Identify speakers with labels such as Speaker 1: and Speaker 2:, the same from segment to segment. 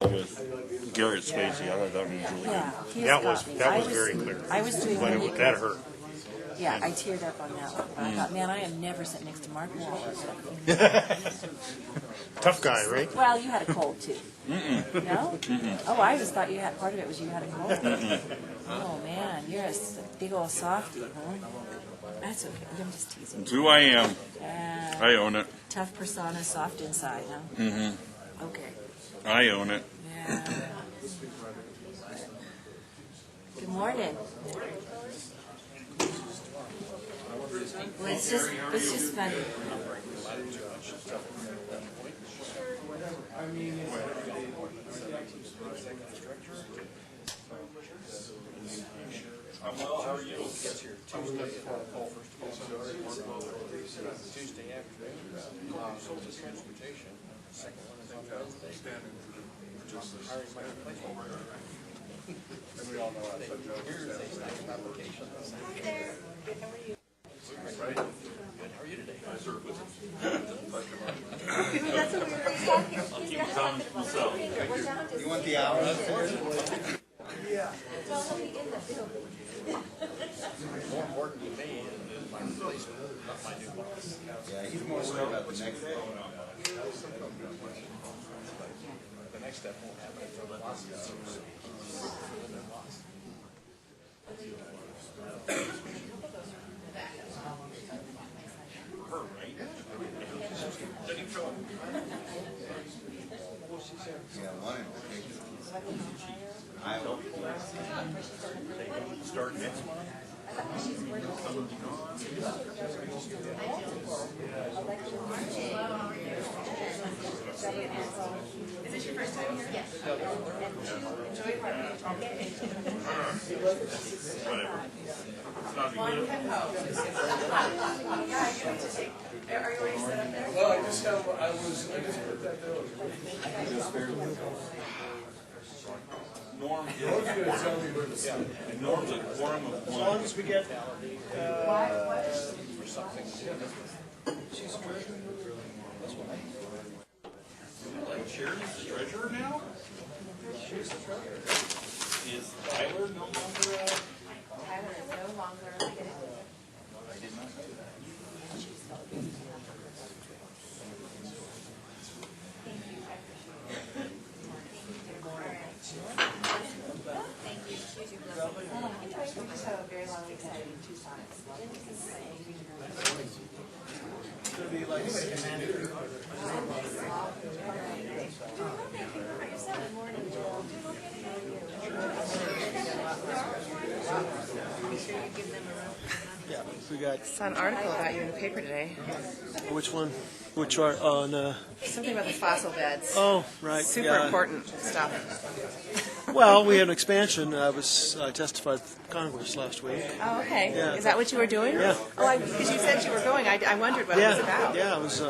Speaker 1: with Garrett Swayze. I thought that was really
Speaker 2: Yeah,
Speaker 1: good.
Speaker 2: he
Speaker 3: That
Speaker 2: has
Speaker 3: was
Speaker 2: got me.
Speaker 3: very clear.
Speaker 2: I was doing
Speaker 3: But
Speaker 2: one
Speaker 3: that hurt.
Speaker 2: Yeah, I teared up on that one. But I thought, man, I am never sitting next to Mark Wahlberg.
Speaker 3: Tough guy, right?
Speaker 2: Well, you had a cold too. No? Oh, I just thought you had part of it was you had a cold. Oh man, you're a big old softie, huh? That's okay. I'm just teasing.
Speaker 1: It's who I am.
Speaker 2: Uh,
Speaker 1: I own it.
Speaker 2: Tough persona, soft inside, huh? Okay.
Speaker 1: I own it.
Speaker 2: Yeah. Good morning. Well, it's just fun.
Speaker 4: Well, how are you? Tuesday afternoon. Social transportation. Second one is on Wednesday. Hiring my replacement. And we all know that's a joke. Here's a application. Hi there. Good. How are you? Right. Good. How are you today? I serve with
Speaker 5: That's what we were talking.
Speaker 4: You want the hour?
Speaker 5: Yeah. Well, he'll be in the building.
Speaker 4: More important to me is my replacement, not my new boss.
Speaker 6: Yeah, he's more worried about the next day.
Speaker 4: The next step won't happen until the boss goes. Her, right?
Speaker 6: Yeah, one implication. I hope.
Speaker 4: Start next month.
Speaker 5: Is this your first time here? Yes. Enjoy party. Well, you can hope. Yeah, you need to take. Are you already set up there?
Speaker 7: Well, I just put that down.
Speaker 1: Norm
Speaker 7: I was going to tell me where to sit.
Speaker 1: Norm's a quorum of
Speaker 3: As
Speaker 1: one.
Speaker 3: long as we get,
Speaker 1: Like Sharon's the treasurer now? Is Tyler no longer
Speaker 5: Tyler is no longer.
Speaker 1: I did not know that.
Speaker 5: Thank you. Choose your blessing. We just have a very long weekend in Tucson.
Speaker 3: it's going to be like, yeah, we got,
Speaker 8: Saw an article about you in the paper today.
Speaker 3: which one? Which are on,
Speaker 8: Something about the fossil beds.
Speaker 3: oh, right.
Speaker 8: Super
Speaker 3: yeah.
Speaker 8: important stuff.
Speaker 3: Well, we had an expansion. I testified with Congress last week.
Speaker 8: Oh, okay.
Speaker 3: Yeah.
Speaker 8: Is that what you were doing?
Speaker 3: Yeah.
Speaker 8: Oh, because you said you were going. I wondered what it was about.
Speaker 3: Yeah, it was.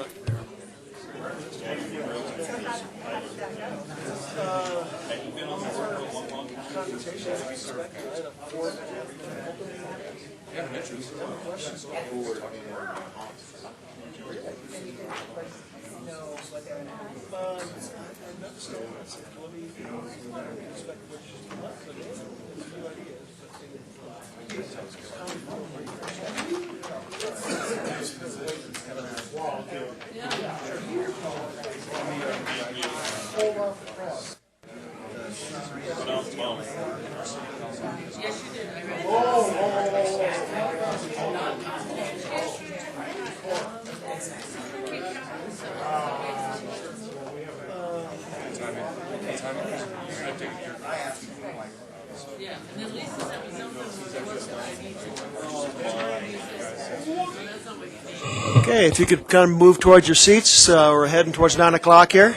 Speaker 3: Okay, if you could kind of move towards your seats, we're heading towards 9 o'clock here.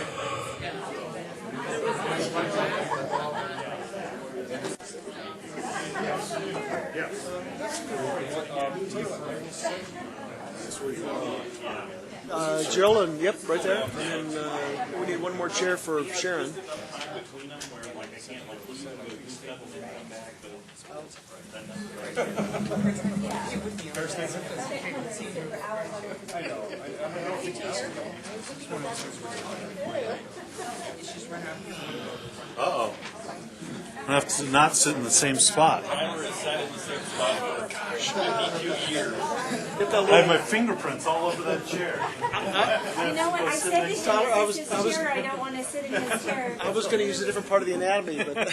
Speaker 3: Jill, and yep, right there. And then we need one more chair for Sharon.
Speaker 1: Between them where like can't like leave and go do stuff and then come back, but.
Speaker 9: Uh-oh. I have to not sit in the same spot.
Speaker 1: Tyler has sat in the same spot for 52 years.
Speaker 9: I have my fingerprints all over that chair.
Speaker 5: You know what, I said to him,
Speaker 3: Tyler, I
Speaker 5: this is
Speaker 3: was-
Speaker 5: his chair, I don't want to sit in his chair.
Speaker 3: I was going to use a different part of the anatomy, but
Speaker 5: We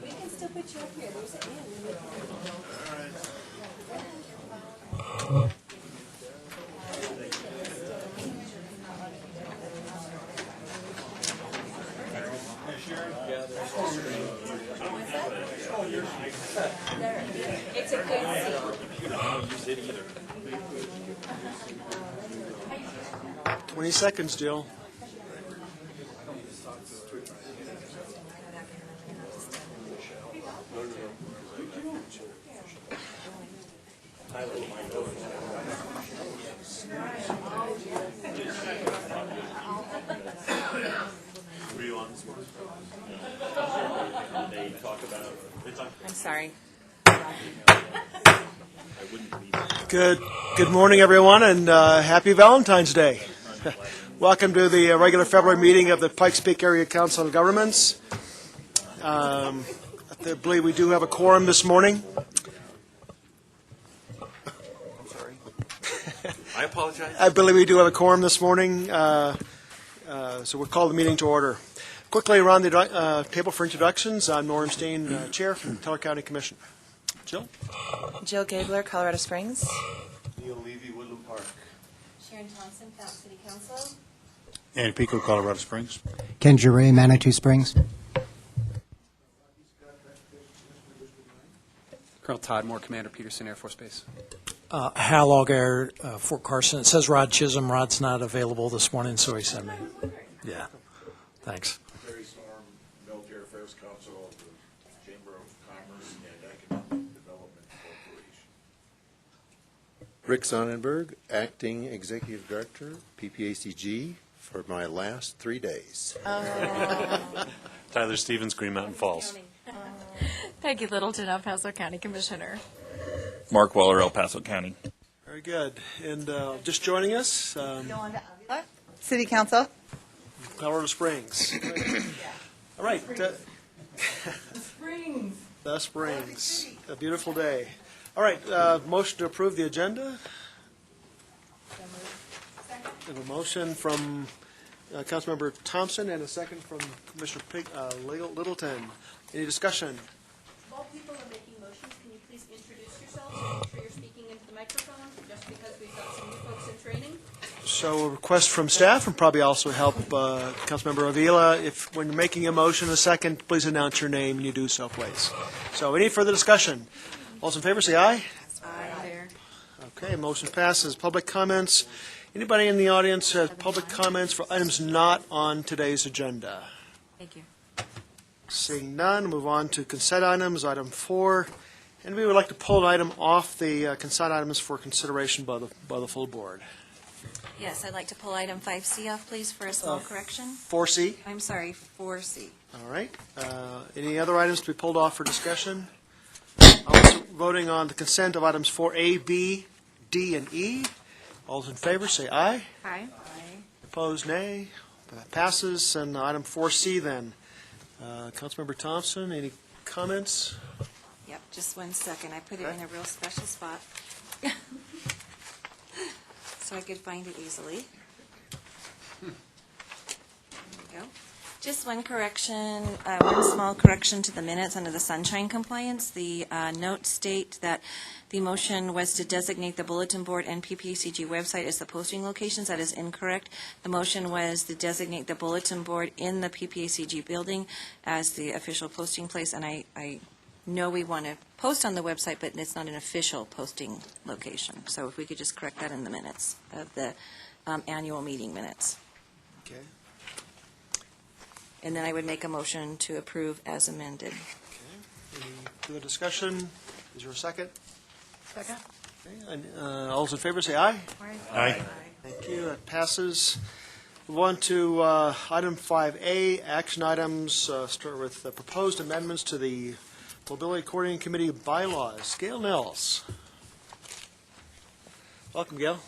Speaker 5: can still put you up here, there's a, it's a good seat.
Speaker 3: 20 seconds, Jill.
Speaker 9: Were you on this one?
Speaker 1: They talk about,
Speaker 8: I'm sorry.
Speaker 1: I wouldn't be.
Speaker 3: Good morning, everyone, and happy Valentine's Day. Welcome to the regular February meeting of the Pikes Peak Area Council of Governments. I believe we do have a quorum this morning.
Speaker 9: I apologize.
Speaker 3: I believe we do have a quorum this morning, so we'll call the meeting to order. Quickly around the table for introductions, I'm Norm Steen, Chair from the Teller County Commission. Jill?
Speaker 8: Jill Gabler, Colorado Springs.
Speaker 9: Neil Levy, Woodland Park.
Speaker 5: Sharon Thompson, Fountain City Council.
Speaker 9: Andy Pico, Colorado Springs.
Speaker 10: Ken Giray, Manitou Springs.
Speaker 11: Colonel Todd Moore, Commander Peterson Air Force Base.
Speaker 12: Hal Auger, Fort Carson. It says Rod Chisholm. Rod's not available this morning, so he sent me. Yeah, thanks.
Speaker 4: Terry Storm, Military Affairs Council, the Chamber of Commerce and Economic Development Corporation.
Speaker 13: Rick Sonnenberg, Acting Executive Director, PPACG, for my last 3 days.
Speaker 9: Tyler Stevens, Green Mountain Falls.
Speaker 5: Peggy Littleton, El Paso County Commissioner.
Speaker 1: Mark Weller, El Paso County.
Speaker 3: Very good. And just joining us,
Speaker 8: City Council.
Speaker 3: Colorado Springs. All right. The Springs. A beautiful day. All right. Motion to approve the agenda. We have a motion from Councilmember Thompson and a second from Commissioner Littleton. Any discussion?
Speaker 5: While people are making motions, can you please introduce yourselves and make sure you're speaking into the microphone, just because we've got some new folks in training?
Speaker 3: So a request from staff and probably also help Councilmember Avila. If when you're making a motion, a second, please announce your name and you do so, please. So any further discussion? All those in favor say aye.
Speaker 8: Aye.
Speaker 3: Okay, motion passes. Public comments. Anybody in the audience has public comments for items not on today's agenda?
Speaker 2: Thank you.
Speaker 3: Seeing none, move on to consent items, item 4. And we would like to pull an item off the consent items for consideration by the full board.
Speaker 2: Yes, I'd like to pull item 5C off, please, for a small correction.
Speaker 3: 4C,
Speaker 2: I'm sorry, 4C.
Speaker 3: all right. Any other items to be pulled off for discussion? Also voting on the consent of items 4A, B, D, and E. All those in favor say aye.
Speaker 2: Aye.
Speaker 3: Opposed, nay. That passes. And item 4C then. Councilmember Thompson, any comments?
Speaker 2: Yep, just 1 second. I put it in a real special spot. So I could find it easily. There we go. Just one correction, one small correction to the minutes under the sunshine compliance. The notes state that the motion was to designate the bulletin board and PPACG website as the posting locations. That is incorrect. The motion was to designate the bulletin board in the PPACG building as the official posting place, and I know we want to post on the website, but it's not an official posting location. So if we could just correct that in the minutes of the annual meeting minutes.
Speaker 3: Okay.
Speaker 2: And then I would make a motion to approve as amended.
Speaker 3: Okay. Any further discussion? Is there a second?
Speaker 8: Second.
Speaker 3: Okay. And, all those in favor say aye.
Speaker 9: Aye.
Speaker 3: Thank Thank you. That passes. Move on to item 5A, action items. Start with proposed amendments to the Mobility Coordinating Committee bylaws. Gail Nels. Welcome, Gail.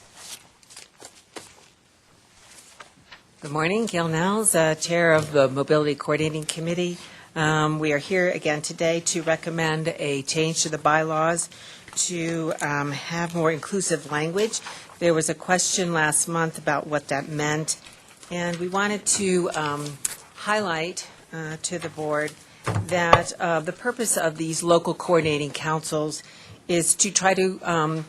Speaker 14: Good morning, Gail Nels, Chair of the Mobility Coordinating Committee. We are here again today to recommend a change to the bylaws to have more inclusive language. There was a question last month about what that meant, and we wanted to highlight to the board that the purpose of these local coordinating councils is to try to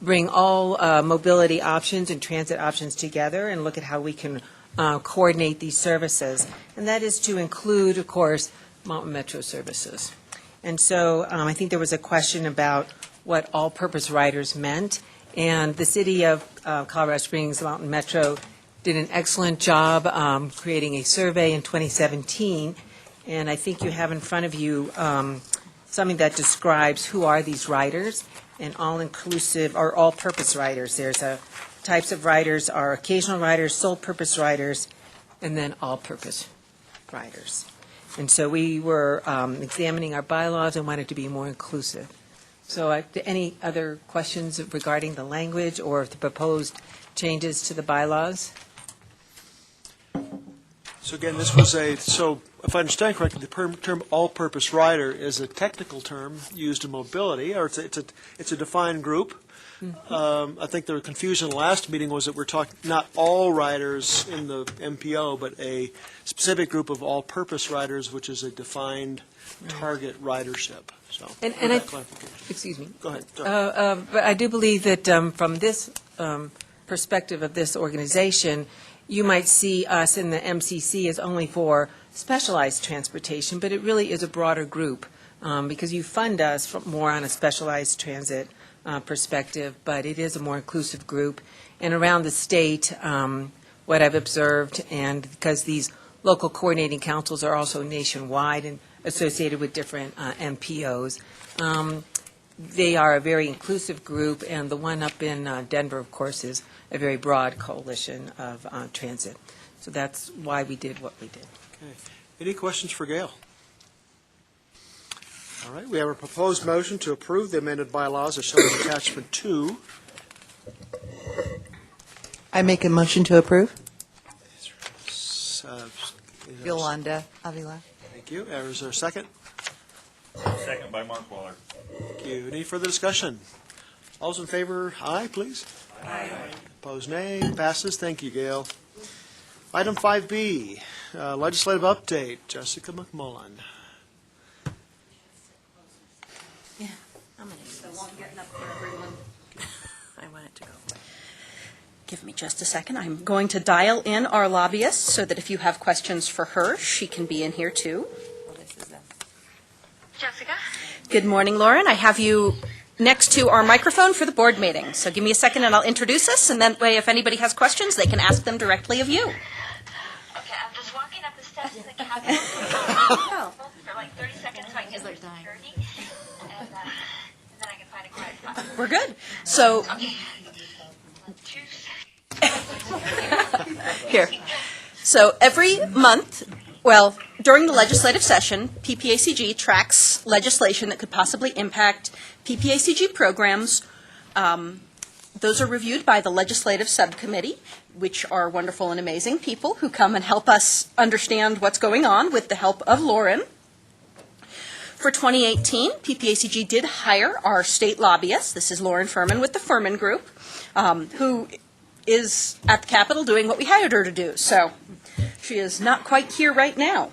Speaker 14: bring all mobility options and transit options together and look at how we can coordinate these services. And that is to include, of course, Mountain Metro services. And so I think there was a question about what all-purpose riders meant. And the city of Colorado Springs Mountain Metro did an excellent job creating a survey in 2017. And I think you have in front of you something that describes who are these riders. And all-inclusive or all-purpose riders. There's types of riders are occasional riders, sole-purpose riders, and then all-purpose riders. And so we were examining our bylaws and wanted to be more inclusive. So any other questions regarding the language or the proposed changes to the bylaws?
Speaker 3: So again, this was so if I understand correctly, the term all-purpose rider is a technical term used in mobility, or it's a defined group. Mm-hmm. I think the confusion last meeting was that we're talking not all riders in the MPO, but a specific group of all-purpose riders, which is a defined target ridership. So,
Speaker 14: excuse me.
Speaker 3: Go ahead.
Speaker 14: But I do believe that from this perspective of this organization, you might see us in the MCC as only for specialized transportation, but it really is a broader group because you fund us more on a specialized transit perspective, but it is a more inclusive group. And around the state, what I've observed, and because these local coordinating councils are also nationwide and associated with different MPOs, they are a very inclusive group, and the one up in Denver, of course, is a very broad coalition of transit. So that's why we did what we did.
Speaker 3: Okay. Any questions for Gail? All right. We have a proposed motion to approve the amended bylaws as shown in attachment 2.
Speaker 8: I make a motion to approve.
Speaker 2: Yolanda Avila.
Speaker 3: Thank you. Is there a second?
Speaker 1: Second by Mark Waller.
Speaker 3: Thank you. Any further discussion? All those in favor, aye, please.
Speaker 1: Aye.
Speaker 3: Opposed, nay. Passes. Thank you, Gail. Item 5B, legislative update. Jessica McMullen.
Speaker 2: Yeah, I'm going to use this. Getting up for everyone. I want it to go.
Speaker 5: Give me just a second. I'm going to dial in our lobbyist so that if you have questions for her, she can be in here too.
Speaker 2: Well, this is
Speaker 5: Jessica. Good morning, Lauren. I have you next to our microphone for the board meeting. So give me a second and I'll introduce us, and that way if anybody has questions, they can ask them directly of you.
Speaker 15: Okay, I'm just walking up the steps to the Capitol for like 30 seconds so I can get my journey, and then I can find a quiet spot.
Speaker 5: We're good. So
Speaker 15: Okay.
Speaker 5: Here. So every month, well, during the legislative session, PPACG tracks legislation that could possibly impact PPACG programs. Those are reviewed by the legislative subcommittee, which are wonderful and amazing people who come and help us understand what's going on with the help of Lauren. For 2018, PPACG did hire our state lobbyist. This is Lauren Furman with the Furman Group, who is at the Capitol doing what we hired her to do. So she is not quite here right now.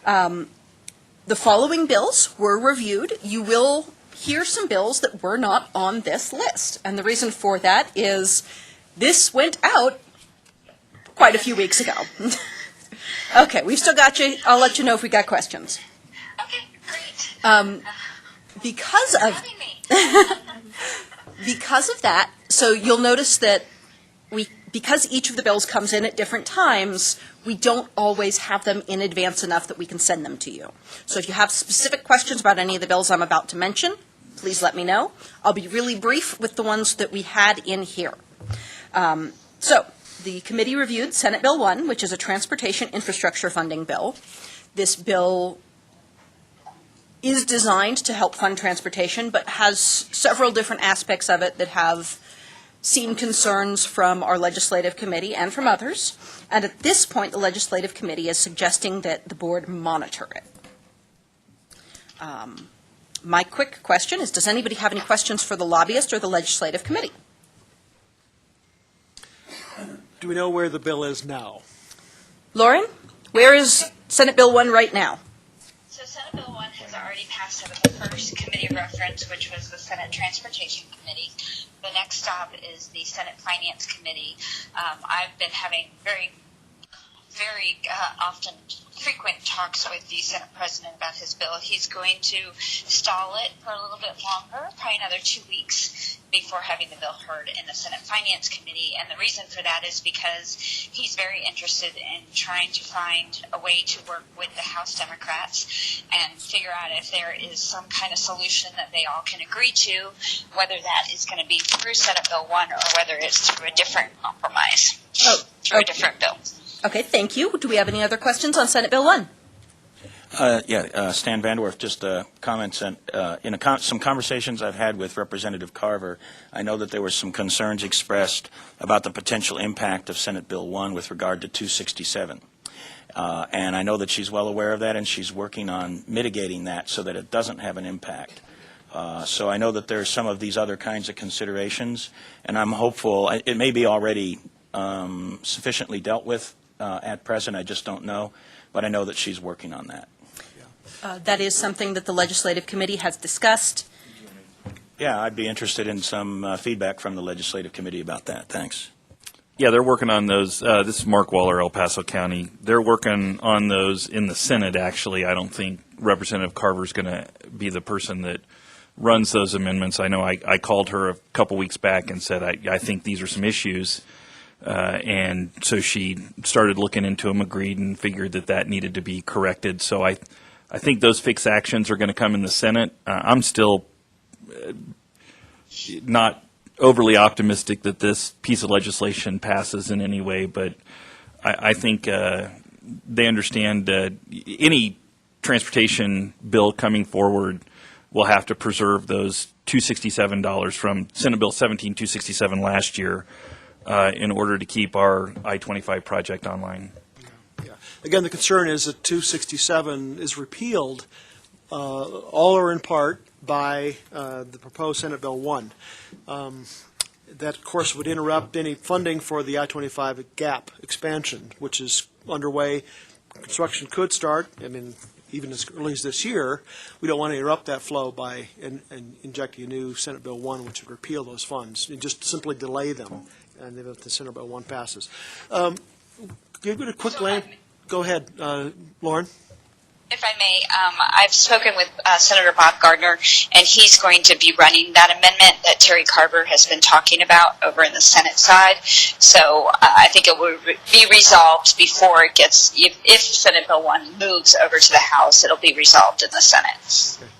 Speaker 5: The following bills were reviewed. You will hear some bills that were not on this list. And the reason for that is this went out quite a few weeks ago. Okay, we've still got you. I'll let you know if we got questions.
Speaker 15: Okay, great.
Speaker 5: Because of that, so you'll notice that because each of the bills comes in at different times, we don't always have them in advance enough that we can send them to you. So if you have specific questions about any of the bills I'm about to mention, please let me know. I'll be really brief with the ones that we had in here. So, the committee reviewed Senate Bill 1, which is a transportation infrastructure funding bill. This bill is designed to help fund transportation, but has several different aspects of it that have seen concerns from our legislative committee and from others. And at this point, the legislative committee is suggesting that the board monitor it. My quick question is, does anybody have any questions for the lobbyist or the legislative committee?
Speaker 3: Do we know where the bill is now?
Speaker 5: Lauren, where is Senate Bill 1 right now?
Speaker 15: So Senate Bill 1 has already passed out of the first committee of reference, which was the Senate Transportation Committee. The next stop is the Senate Finance Committee. I've been having very often frequent talks with the Senate President about his bill. He's going to stall it for a little bit longer, probably another 2 weeks, before having the bill heard in the Senate Finance Committee. And the reason for that is because he's very interested in trying to find a way to work with the House Democrats and figure out if there is some kind of solution that they all can agree to, whether that is going to be through Senate Bill 1 or whether it's through a different compromise, through a different bill.
Speaker 5: Okay, thank you. Do we have any other questions on Senate Bill 1?
Speaker 16: Stan Vanderwerf, just comments. In some conversations I've had with Representative Carver, I know that there were some concerns expressed about the potential impact of Senate Bill 1 with regard to 267. And I know that she's well aware of that, and she's working on mitigating that so that it doesn't have an impact. So I know that there's some of these other kinds of considerations, and I'm hopeful. It may be already sufficiently dealt with at present. I just don't know. But I know that she's working on that.
Speaker 5: That is something that the legislative committee has discussed.
Speaker 16: Yeah, I'd be interested in some feedback from the legislative committee about that. Thanks.
Speaker 17: Yeah, they're working on those. This is Mark Waller, El Paso County. They're working on those in the Senate, actually. I don't think Representative Carver's going to be the person that runs those amendments. I know I called her a couple weeks back and said, I think these are some issues. And so she started looking into them, agreed, and figured that needed to be corrected. So I think those fixed actions are going to come in the Senate. I'm still not overly optimistic that this piece of legislation passes in any way, but I think they understand any transportation bill coming forward will have to preserve those $267 from Senate Bill 17-267 last year in order to keep our I-25 project online.
Speaker 3: Yeah. Again, the concern is that 267 is repealed, all or in part, by the proposed Senate Bill 1. That, of course, would interrupt any funding for the I-25 gap expansion, which is underway. Construction could start, even as early as this year. We don't want to interrupt that flow by injecting a new Senate Bill 1, which would repeal those funds, and just simply delay them. And if the Senate Bill 1 passes. Give it a quick glance. Go ahead, Lauren.
Speaker 15: If I may, I've spoken with Senator Bob Gardner, and he's going to be running that amendment that Terry Carver has been talking about over in the Senate side. So I think it will be resolved before it gets, if Senate Bill 1 moves over to the House, it'll be resolved in the Senate.
Speaker 3: Okay.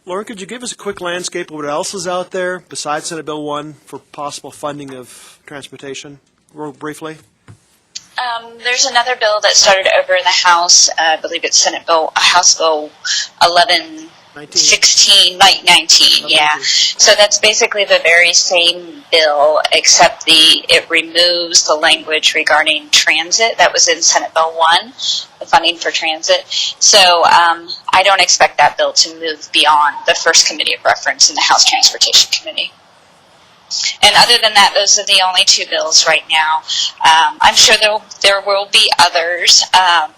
Speaker 3: Lauren, could you give us a quick landscape of what else is out there besides Senate Bill 1 for possible funding of transportation, real briefly?
Speaker 15: There's another bill that started over in the House. I believe it's House Bill 1116, 19, yeah. So that's basically the very same bill, except it removes the language regarding transit that was in Senate Bill 1, the funding for transit. So I don't expect that bill to move beyond the first committee of reference in the House Transportation Committee. And other than that, those are the only two bills right now. I'm sure there will be others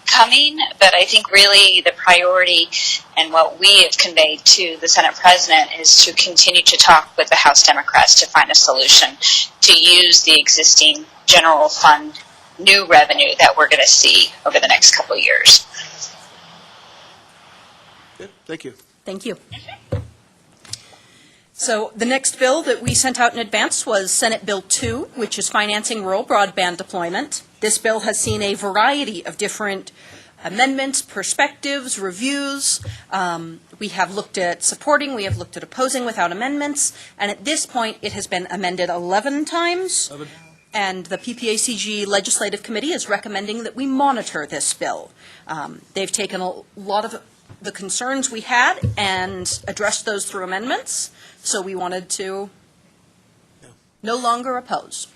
Speaker 15: coming, but I think really the priority and what we have conveyed to the Senate President is to continue to talk with the House Democrats to find a solution to use the existing general fund new revenue that we're going to see over the next couple of years.
Speaker 3: Good. Thank you.
Speaker 5: Thank you. So the next bill that we sent out in advance was Senate Bill 2, which is financing rural broadband deployment. This bill has seen a variety of different amendments, perspectives, reviews. We have looked at supporting, we have looked at opposing without amendments, and at this point it has been amended 11 times. And the PPACG Legislative Committee is recommending that we monitor this bill. They've taken a lot of the concerns we had and addressed those through amendments, so we wanted to no longer oppose.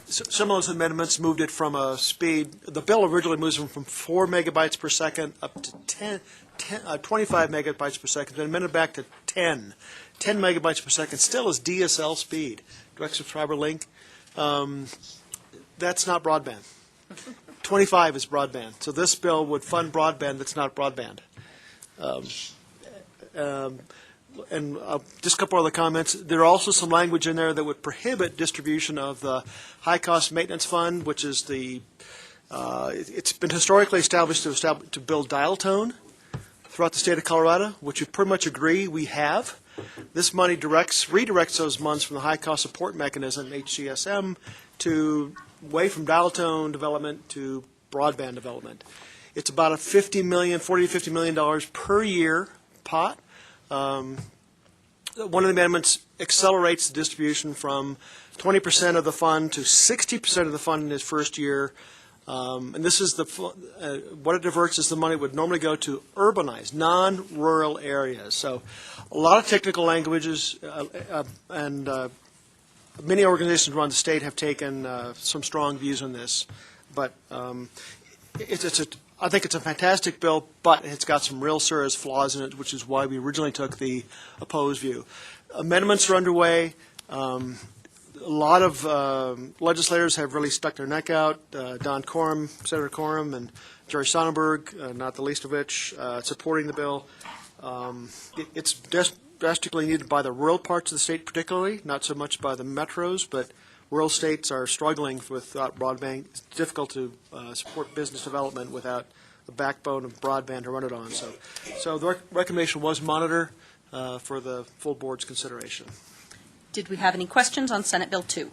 Speaker 3: Some of those amendments moved it from a speed, the bill originally moves them from 4 megabytes per second up to 25 megabytes per second, then amended back to 10 megabytes per second, still is DSL speed, direct subscriber link. That's not broadband. 25 is broadband. So this bill would fund broadband that's not broadband. And just a couple other comments. There are also some language in there that would prohibit distribution of the high-cost maintenance fund, which is it's been historically established to build dial tone throughout the state of Colorado, which we pretty much agree we have. This money redirects those funds from the high-cost support mechanism, HCSM, away from dial tone development to broadband development. It's about a $40 to $50 million per year pot. One of the amendments accelerates the distribution from 20% of the fund to 60% of the fund in its first year. And this is what it diverts is the money would normally go to urbanized, non-rural areas. So a lot of technical languages and many organizations around the state have taken some strong views on this. But I think it's a fantastic bill, but it's got some real serious flaws in it, which is why we originally took the opposed view. Amendments are underway. A lot of legislators have really stuck their neck out. Don Corum, Senator Corum, and Jerry Sonnenberg, not the least of which, supporting the bill. It's drastically needed by the rural parts of the state particularly, not so much by the metros, but rural states are struggling without broadband. It's difficult to support business development without the backbone of broadband to run it on. So the recommendation was monitor for the full board's consideration.
Speaker 5: Did we have any questions on Senate Bill 2?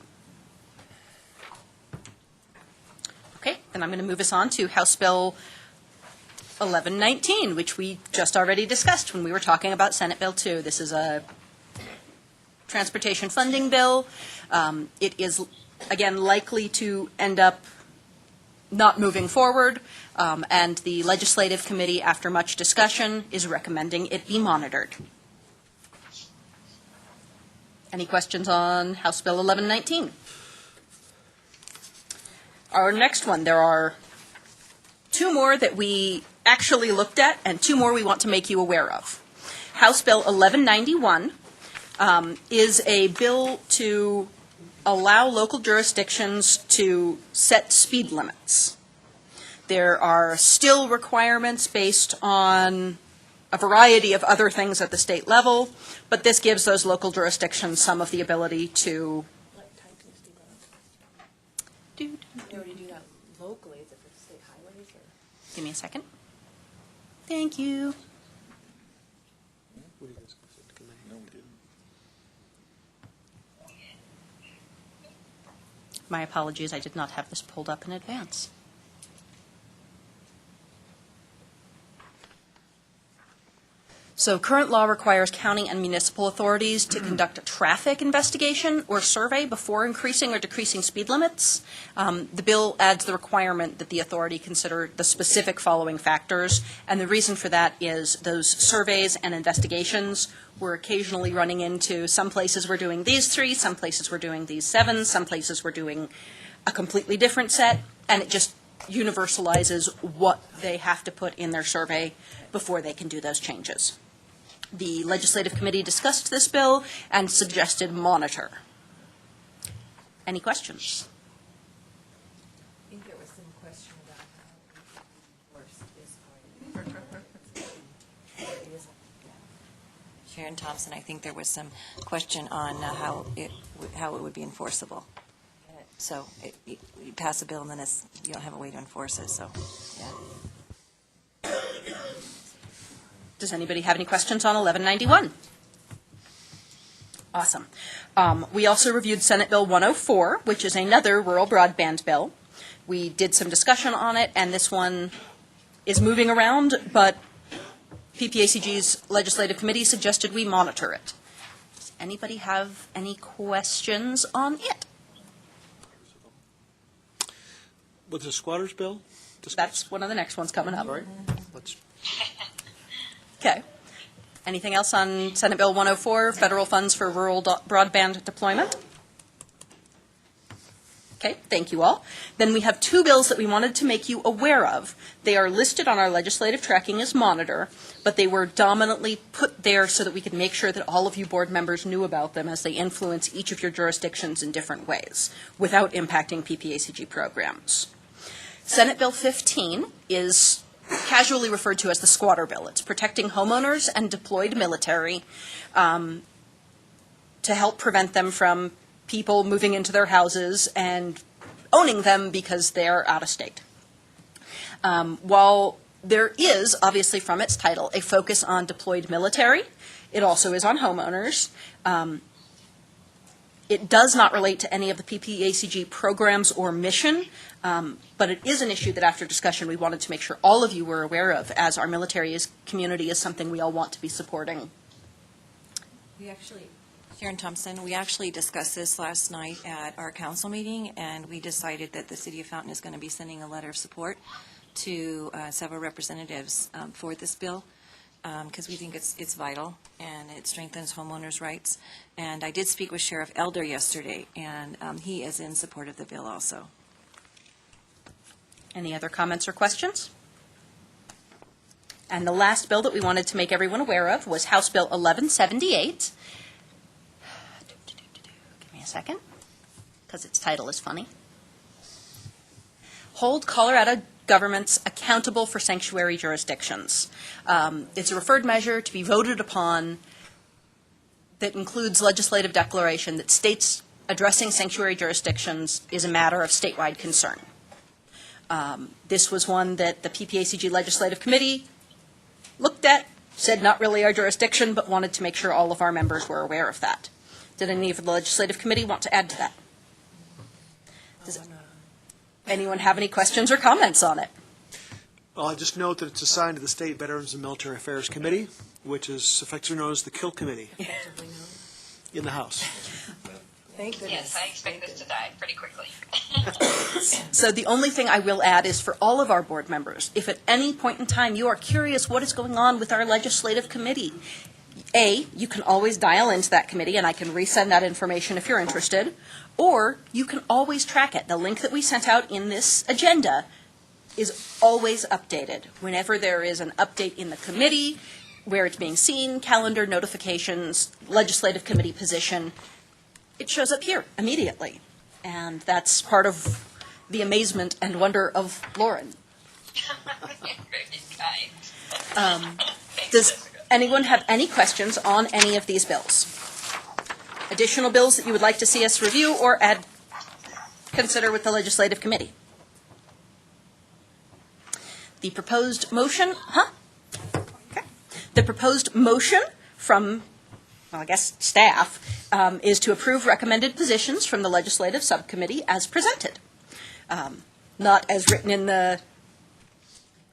Speaker 5: Okay, then I'm going to move us on to House Bill 1119, which we just already discussed when we were talking about Senate Bill 2. This is a transportation funding bill. It is, again, likely to end up not moving forward, and the Legislative Committee, after much discussion, is recommending it be monitored. Any questions on House Bill 1119? Our next one, there are two more that we actually looked at and two more we want to make you aware of. House Bill 1191 is a bill to allow local jurisdictions to set speed limits. There are still requirements based on a variety of other things at the state level, but this gives those local jurisdictions some of the ability to
Speaker 2: You already do that locally, is it for state highways or?
Speaker 5: Give me a second. Thank you. My apologies, I did not have this pulled up in advance. So current law requires county and municipal authorities to conduct a traffic investigation or survey before increasing or decreasing speed limits. The bill adds the requirement that the authority consider the specific following factors, and the reason for that is those surveys and investigations we're occasionally running into some places we're doing these 3, some places we're doing these 7, some places we're doing a completely different set, and it just universalizes what they have to put in their survey before they can do those changes. The Legislative Committee discussed this bill and suggested monitor. Any questions?
Speaker 14: I think there was some question about how it is.
Speaker 2: Sharon Thompson, I think there was some question on how it would be enforceable. So you pass a bill and then you don't have a way to enforce it, so, yeah.
Speaker 5: Does anybody have any questions on 1191? Awesome. We also reviewed Senate Bill 104, which is another rural broadband bill. We did some discussion on it, and this one is moving around, but PPACG's Legislative Committee suggested we monitor it. Does anybody have any questions on it?
Speaker 3: With the squatters bill?
Speaker 5: That's one of the next ones coming up.
Speaker 3: Sorry? Let's,
Speaker 5: Okay. Anything else on Senate Bill 104, federal funds for rural broadband deployment? Okay, thank you all. Then we have two bills that we wanted to make you aware of. They are listed on our legislative tracking as monitor, but they were dominantly put there so that we could make sure that all of you board members knew about them as they influence each of your jurisdictions in different ways without impacting PPACG programs. Senate Bill 15 is casually referred to as the squatter bill. It's protecting homeowners and deployed military to help prevent them from people moving into their houses and owning them because they're out of state. While there is, obviously from its title, a focus on deployed military, it also is on homeowners. It does not relate to any of the PPACG programs or mission, but it is an issue that after discussion we wanted to make sure all of you were aware of, as our military community is something we all want to be supporting.
Speaker 2: Sharon Thompson, we actually discussed this last night at our council meeting, and we decided that the City of Fountain is going to be sending a letter of support to several representatives for this bill, because we think it's vital and it strengthens homeowners' rights. And I did speak with Sheriff Elder yesterday, and he is in support of the bill also.
Speaker 5: Any other comments or questions? And the last bill that we wanted to make everyone aware of was House Bill 1178. Give me a second, because its title is funny. Hold Colorado governments accountable for sanctuary jurisdictions. It's a referred measure to be voted upon that includes legislative declaration that states addressing sanctuary jurisdictions is a matter of statewide concern. This was one that the PPACG Legislative Committee looked at, said not really our jurisdiction, but wanted to make sure all of our members were aware of that. Did any of the Legislative Committee want to add to that? Does anyone have any questions or comments on it?
Speaker 3: well, I just note that it's assigned to the State Veterans and Military Affairs Committee, which is effectively known as the Kill Committee in the House.
Speaker 2: Thank goodness.
Speaker 15: Yes, I expect this to die pretty quickly.
Speaker 5: So the only thing I will add is for all of our board members, if at any point in time you are curious what is going on with our legislative committee, you can always dial into that committee and I can resend that information if you're interested, or you can always track it. The link that we sent out in this agenda is always updated. Whenever there is an update in the committee, where it's being seen, calendar, notifications, legislative committee position, it shows up here immediately. And that's part of the amazement and wonder of Lauren.
Speaker 15: Very kind.
Speaker 5: Does anyone have any questions on any of these bills? Additional bills that you would like to see us review or consider with the legislative committee? The proposed motion, Okay. The proposed motion from, well, I guess, staff, is to approve recommended positions from the legislative subcommittee as presented. Not as written in the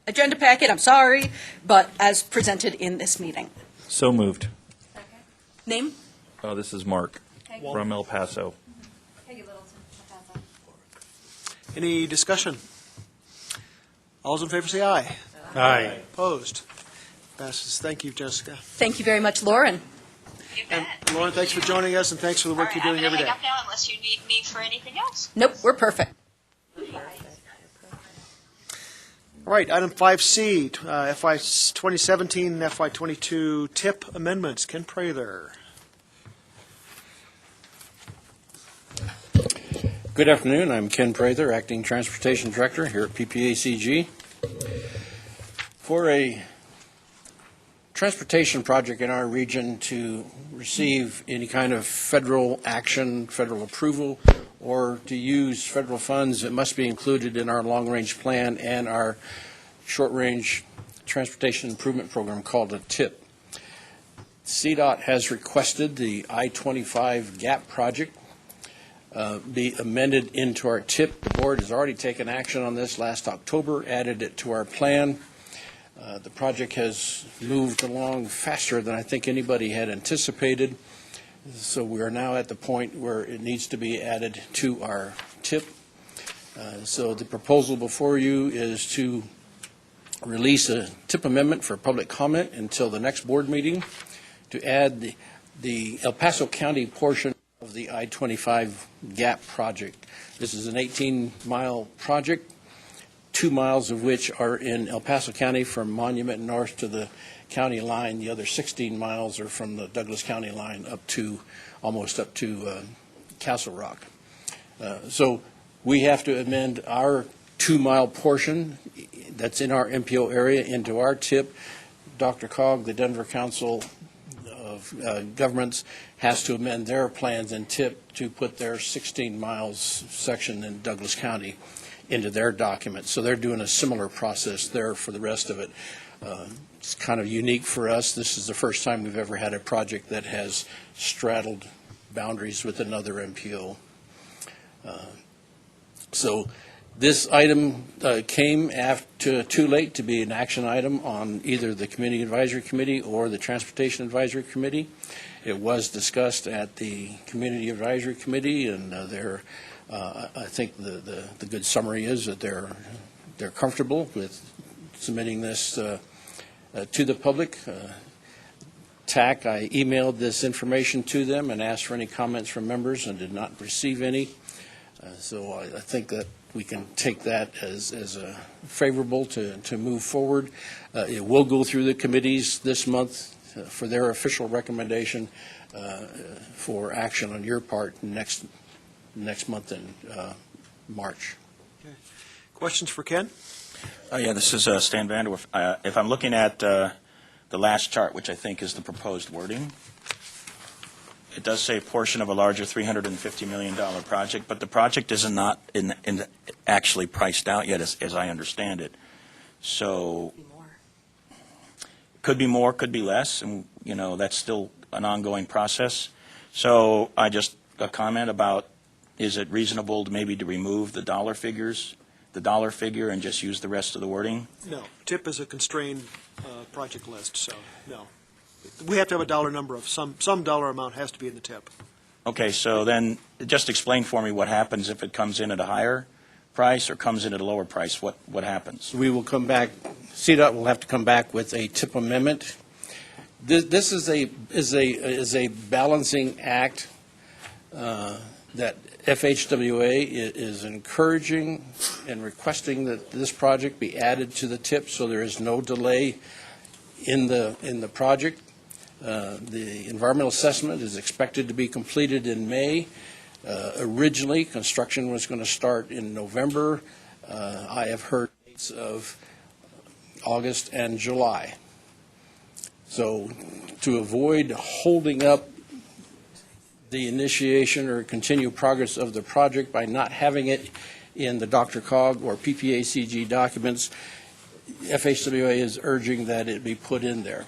Speaker 5: agenda packet, I'm sorry, but as presented in this meeting.
Speaker 17: So moved.
Speaker 5: Name?
Speaker 17: Oh, this is Mark from El Paso.
Speaker 3: Any discussion? All those in favor say aye.
Speaker 12: Aye.
Speaker 3: Opposed? Passes. Thank you, Jessica.
Speaker 5: Thank you very much, Lauren.
Speaker 15: You
Speaker 3: And
Speaker 15: bet.
Speaker 3: Lauren, thanks for joining us, and thanks for the work you're doing every
Speaker 15: I'm
Speaker 3: day.
Speaker 15: going to hang up now unless you need me for anything else.
Speaker 5: Nope, we're perfect.
Speaker 3: All right, item 5C, FY 2017, FY 22 TIP amendments. Ken Prather.
Speaker 18: Good afternoon. I'm Ken Prather, Acting Transportation Director here at PPACG. For a transportation project in our region to receive any kind of federal action, federal approval, or to use federal funds, it must be included in our long-range plan and our short-range transportation improvement program called a TIP. CDOT has requested the I-25 GAP project be amended into our TIP. The board has already taken action on this last October, added it to our plan. The project has moved along faster than I think anybody had anticipated. So we are now at the point where it needs to be added to our TIP. So the proposal before you is to release a TIP amendment for public comment until the next board meeting to add the El Paso County portion of the I-25 GAP project. This is an 18-mile project, 2 miles of which are in El Paso County from Monument north to the county line. The other 16 miles are from the Douglas County line almost up to Castle Rock. So we have to amend our 2-mile portion that's in our MPO area into our TIP. DRCOG, the Denver Council of Governments, has to amend their plans and TIP to put their 16 miles section in Douglas County into their document. So they're doing a similar process there for the rest of it. It's kind of unique for us. This is the first time we've ever had a project that has straddled boundaries with another MPO. So this item came after too late to be an action item on either the Community Advisory Committee or the Transportation Advisory Committee. It was discussed at the Community Advisory Committee, and I think the good summary is that they're comfortable with submitting this to the public. TAC, I emailed this information to them and asked for any comments from members and did not receive any. So I think that we can take that as favorable to move forward. It will go through the committees this month for their official recommendation for action on your part next month in March.
Speaker 3: Okay. Questions for Ken?
Speaker 16: Yeah, this is Stan Vanderwerf. If I'm looking at the last chart, which I think is the proposed wording, it does say portion of a larger $350 million project, but the project is not actually priced out yet, as I understand it. So could be more, could be less, and that's still an ongoing process. So a comment about, is it reasonable to maybe remove the dollar figure, and just use the rest of the wording?
Speaker 3: No. TIP is a constrained project list, so no. We have to have a dollar number of some dollar amount has to be in the TIP.
Speaker 16: Okay, so then just explain for me what happens if it comes in at a higher price or comes in at a lower price. What happens?
Speaker 18: We will come back. CDOT will have to come back with a TIP amendment. This is a balancing act that FHWA is encouraging and requesting that this project be added to the TIP, so there is no delay in the project. The environmental assessment is expected to be completed in May. Originally, construction was going to start in November. I have heard dates of August and July. So to avoid holding up the initiation or continued progress of the project by not having it in the DRCOG or PPACG documents, FHWA is urging that it be put in there.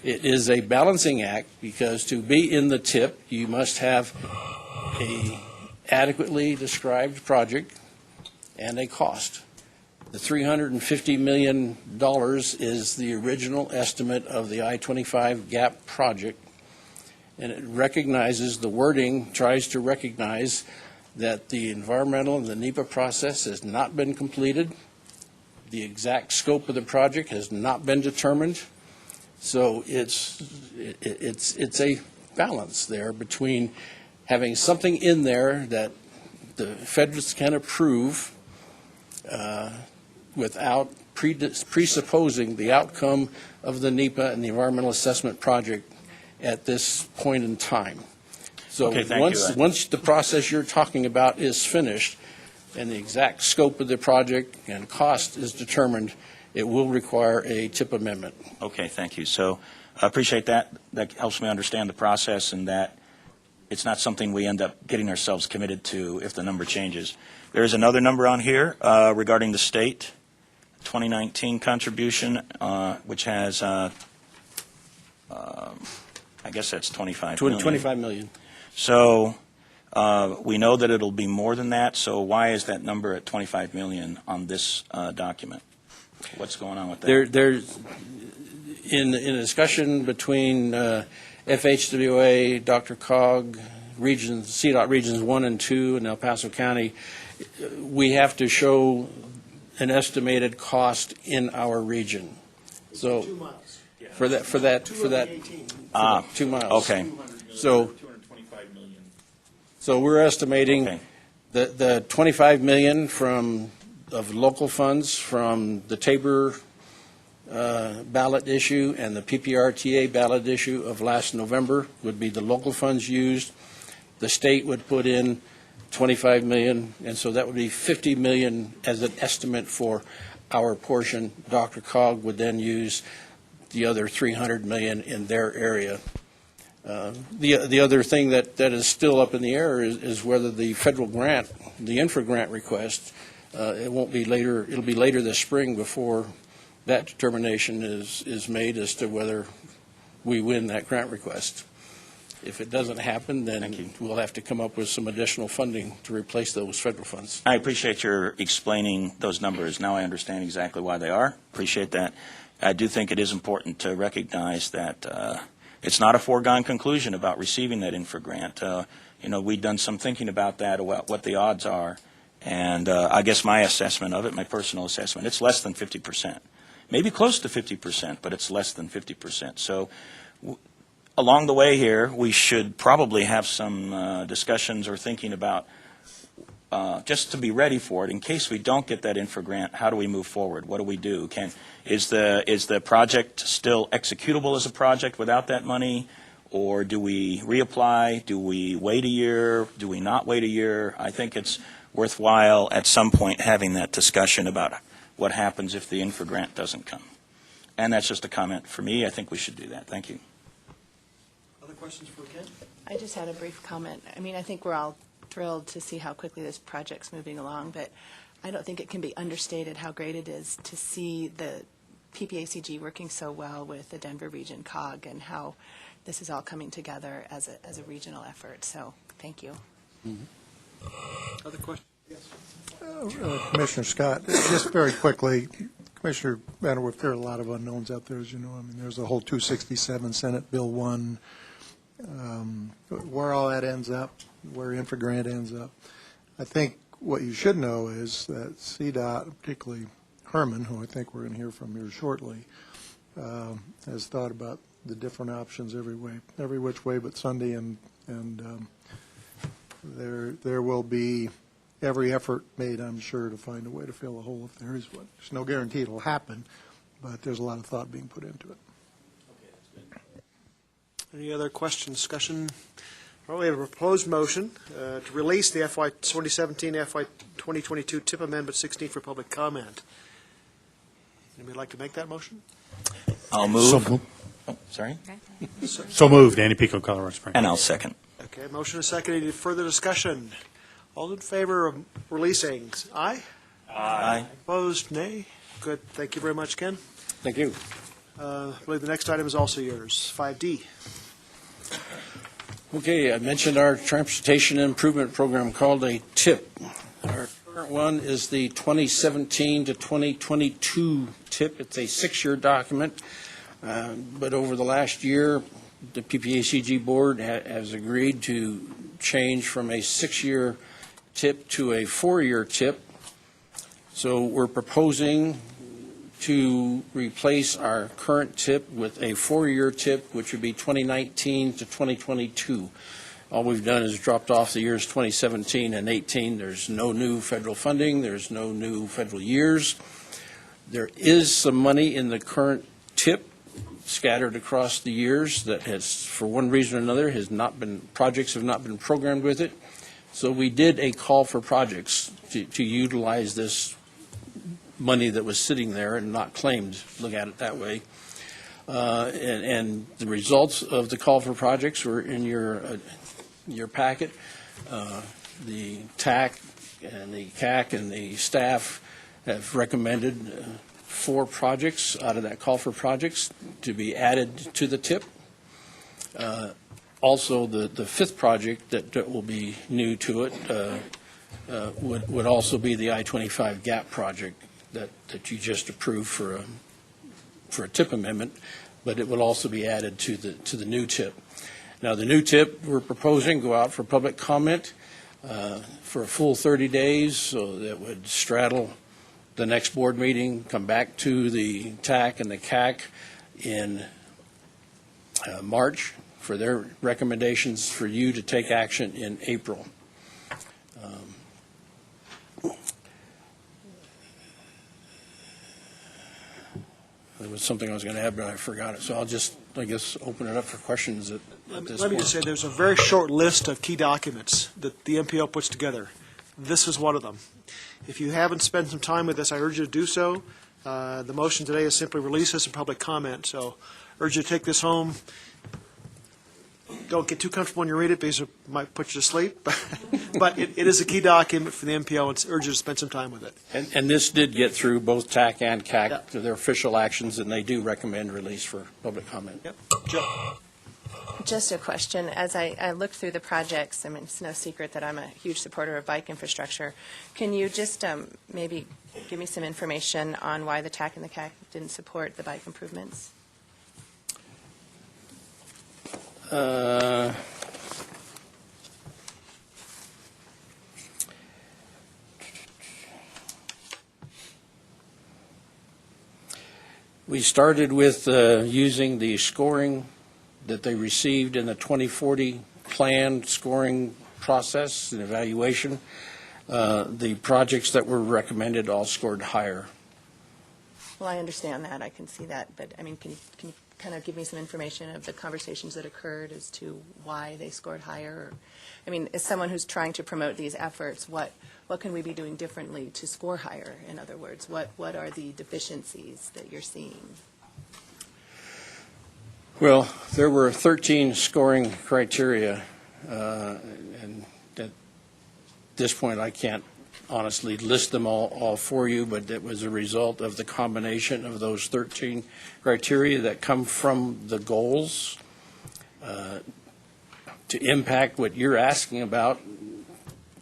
Speaker 18: It is a balancing act because to be in the TIP, you must have a adequately described project and a cost. The $350 million is the original estimate of the I-25 GAP project, and it recognizes, the wording tries to recognize that the environmental and the NEPA process has not been completed. The exact scope of the project has not been determined. So it's a balance there between having something in there that the feds can approve without presupposing the outcome of the NEPA and the environmental assessment project at this point in time. So
Speaker 16: Okay,
Speaker 18: once the process you're talking about is finished and the exact scope of the project and cost is determined, it will require a TIP amendment.
Speaker 16: Okay, thank you. So I appreciate that. That helps me understand the process and that it's not something we end up getting ourselves committed to if the number changes. There is another number on here regarding the state 2019 contribution, which has, I guess that's $25 million.
Speaker 18: $25 million.
Speaker 16: So we know that it'll be more than that. So why is that number at $25 million on this document? What's going on with that?
Speaker 18: There's in a discussion between FHWA, DRCOG, CDOT Regions 1 and 2 in El Paso County, we have to show an estimated cost in our region. So
Speaker 3: 2 miles.
Speaker 18: for that 2 miles.
Speaker 16: Okay.
Speaker 18: So we're estimating the 25 million of local funds from the Tabor ballot issue and the PPRTA ballot issue of last November would be the local funds used. The state would put in 25 million, and so that would be 50 million as an estimate for our portion. Dr. Cog would then use the other 300 million in their area. The other thing that is still up in the air is whether the federal grant, the infra grant request, it'll be later this spring before that determination is made as to whether we win that grant request. If it doesn't happen, then we'll have to come up with some additional funding to replace those federal funds.
Speaker 16: I appreciate your explaining those numbers. Now I understand exactly why they are. Appreciate that. I do think it is important to recognize that it's not a foregone conclusion about receiving that infra grant. We've done some thinking about that, about what the odds are, and I guess my assessment of it, my personal assessment, it's less than 50%. Maybe close to 50%, but it's less than 50%. So along the way here, we should probably have some discussions or thinking about just to be ready for it in case we don't get that infra grant. How do we move forward? What do we do? Is the project still executable as a project without that money, or do we reapply? Do we wait a year? Do we not wait a year? I think it's worthwhile at some point having that discussion about what happens if the infra grant doesn't come. And that's just a comment for me. I think we should do that. Thank you.
Speaker 3: Other questions for Ken?
Speaker 19: I just had a brief comment. I mean, I think we're all thrilled to see how quickly this project's moving along, but I don't think it can be understated how great it is to see the PPACG working so well with the Denver Region COG and how this is all coming together as a regional effort. So thank you.
Speaker 3: Mm-hmm. Other questions? Yes.
Speaker 7: Commissioner Scott, just very quickly, Commissioner Vanderwerf, there are a lot of unknowns out there, as you know. I mean, there's a whole 267 Senate Bill 1, where all that ends up, where infra grant ends up. I think what you should know is that CDOT, particularly Herman, who I think we're going to hear from here shortly, has thought about the different options every which way but Sunday, and there will be every effort made, I'm sure, to find a way to fill a hole if there is one. There's no guarantee it'll happen, but there's a lot of thought being put into it.
Speaker 3: Okay, that's good. Any other questions, discussion? Well, we have a proposed motion to release the FY 2017, FY 2022 TIP Amendment 16 for public comment. Anybody like to make that motion?
Speaker 16: I'll move. Sorry?
Speaker 9: So moved, Andy Pico, Colorado Springs.
Speaker 16: And I'll second.
Speaker 3: Okay, motion is second. Any further discussion? All in favor of releasing? Aye?
Speaker 16: Aye.
Speaker 3: Opposed? Nay? Good. Thank you very much, Ken.
Speaker 18: Thank you.
Speaker 3: I believe the next item is also yours, 5D.
Speaker 18: Okay, I mentioned our transportation improvement program called a TIP. Our current one is the 2017 to 2022 TIP. It's a 6-year document, but over the last year, the PPACG board has agreed to change from a 6-year TIP to a 4-year TIP. So we're proposing to replace our current TIP with a 4-year TIP, which would be 2019 to 2022. All we've done is dropped off the years 2017 and 18. There's no new federal funding. There's no new federal years. There is some money in the current TIP scattered across the years that has, for one reason or another, projects have not been programmed with it. So we did a call for projects to utilize this money that was sitting there and not claimed, look at it that way. And the results of the call for projects were in your packet. The TAC and the CAC and the staff have recommended 4 projects out of that call for projects to be added to the TIP. Also, the 5th project that will be new to it would also be the I-25 GAP project that you just approved for a TIP amendment, but it will also be added to the new TIP. Now, the new TIP we're proposing go out for public comment. for a full 30 days, so that would straddle the next board meeting, come back to the TAC and the CAC in March for their recommendations for you to take action in April. There was something I was going to add, but I forgot it. So I'll just, I guess, open it up for questions at this
Speaker 3: Let me
Speaker 18: point.
Speaker 3: just say, there's a very short list of key documents that the MPO puts together. This is one of them. If you haven't spent some time with this, I urge you to do so. The motion today is simply release this in public comment, so I urge you to take this home. Don't get too comfortable when you read it because it might put you to sleep, but it is a key document for the MPO, and I urge you to spend some time with it.
Speaker 18: And this did get through both TAC and CAC
Speaker 3: Yeah.
Speaker 18: to their official actions, and they do recommend release for public comment.
Speaker 3: Yep. Joe?
Speaker 19: Just a question. As I looked through the projects, I mean, it's no secret that I'm a huge supporter of bike infrastructure. Can you just maybe give me some information on why the TAC and the CAC didn't support the bike improvements?
Speaker 18: We started with using the scoring that they received in the 2040 plan scoring process and evaluation. The projects that were recommended all scored higher.
Speaker 19: Well, I understand that. I can see that. But, I mean, can you kind of give me some information of the conversations that occurred as to why they scored higher? Or, I mean, as someone who's trying to promote these efforts, what can we be doing differently to score higher? In other words, what are the deficiencies that you're seeing?
Speaker 18: Well, there were 13 scoring criteria, and at this point I can't honestly list them all for you, but it was a result of the combination of those 13 criteria that come from the goals to impact what you're asking about.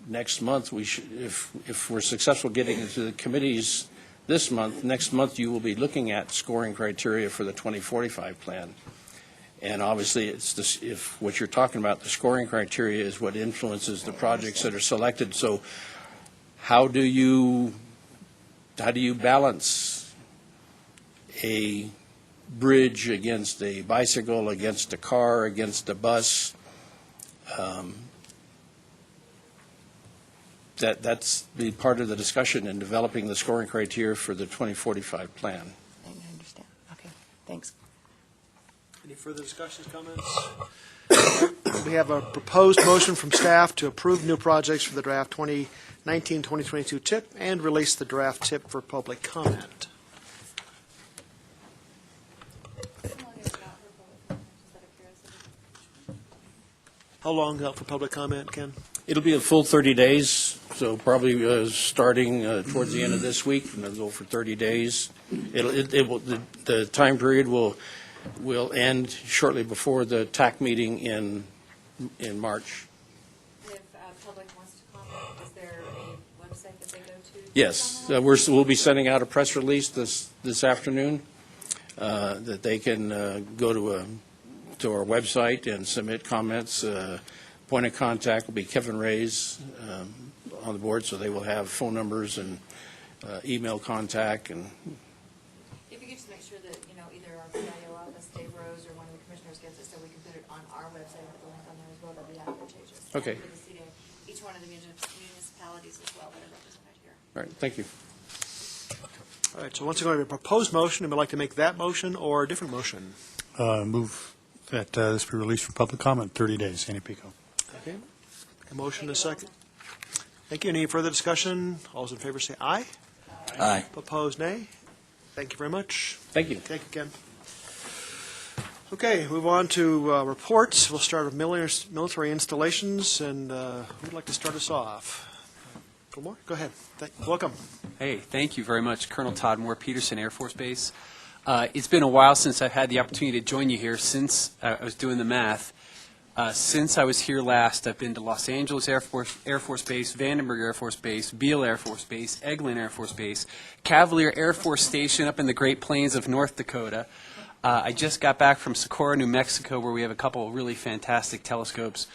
Speaker 18: Next month, we should, if we're successful getting into the committees this month, next month you will be looking at scoring criteria for the 2045 plan. And obviously, it's this, if what you're talking about, the scoring criteria is what influences the projects that are selected. So how do you balance a bridge against a bicycle, against a car, against a bus? That's the part of the discussion in developing the scoring criteria for the 2045 plan.
Speaker 19: I understand. Okay, thanks.
Speaker 3: Any further discussions, comments? We have a proposed motion from staff to approve new projects for the draft 2019-2022 TIP and release the draft TIP for public comment. How long out for public comment, Ken?
Speaker 18: It'll be a full 30 days, so probably starting towards the end of this week, and it'll go for 30 days. The time period will end shortly before the TAC meeting in March.
Speaker 2: If public wants to comment, is there a website that they go to?
Speaker 18: Yes, we'll be sending out a press release this afternoon that they can go to our website and submit comments. Point of contact will be Kevin Ray's on the board, so they will have phone numbers and email contact. And
Speaker 2: If you could just make sure that, either our PIO office, Dave Rose, or one of the commissioners gets it, so we can put it on our website with the link on there as well, that'd be advantageous.
Speaker 18: Okay.
Speaker 2: For the seating, each one of the municipalities as well that are represented here.
Speaker 18: all right, thank you.
Speaker 3: All right, so once again, we have a proposed motion, and we'd like to make that motion or a different motion.
Speaker 9: Move that this be released for public comment, 30 days, Sandy Pico.
Speaker 3: Okay. A motion and a second. Thank you. Any further discussion? All those in favor say aye.
Speaker 16: Aye.
Speaker 3: Opposed, nay. Thank you very much.
Speaker 18: Thank you.
Speaker 3: Thank you, Ken. Okay, move on to reports. We'll start with military installations, and who'd like to start us off? Gilmore, go ahead. Welcome.
Speaker 11: Hey, thank you very much. Colonel Todd Moore, Peterson Air Force Base. It's been a while since I've had the opportunity to join you here. Since I was doing the math, since I was here last, I've been to Los Angeles Air Force Base, Vandenberg Air Force Base, Beale Air Force Base, Eglin Air Force Base, Cavalier Air Force Station up in the Great Plains of North Dakota. I just got back from Socorro, New Mexico, where we have a couple of really fantastic telescopes.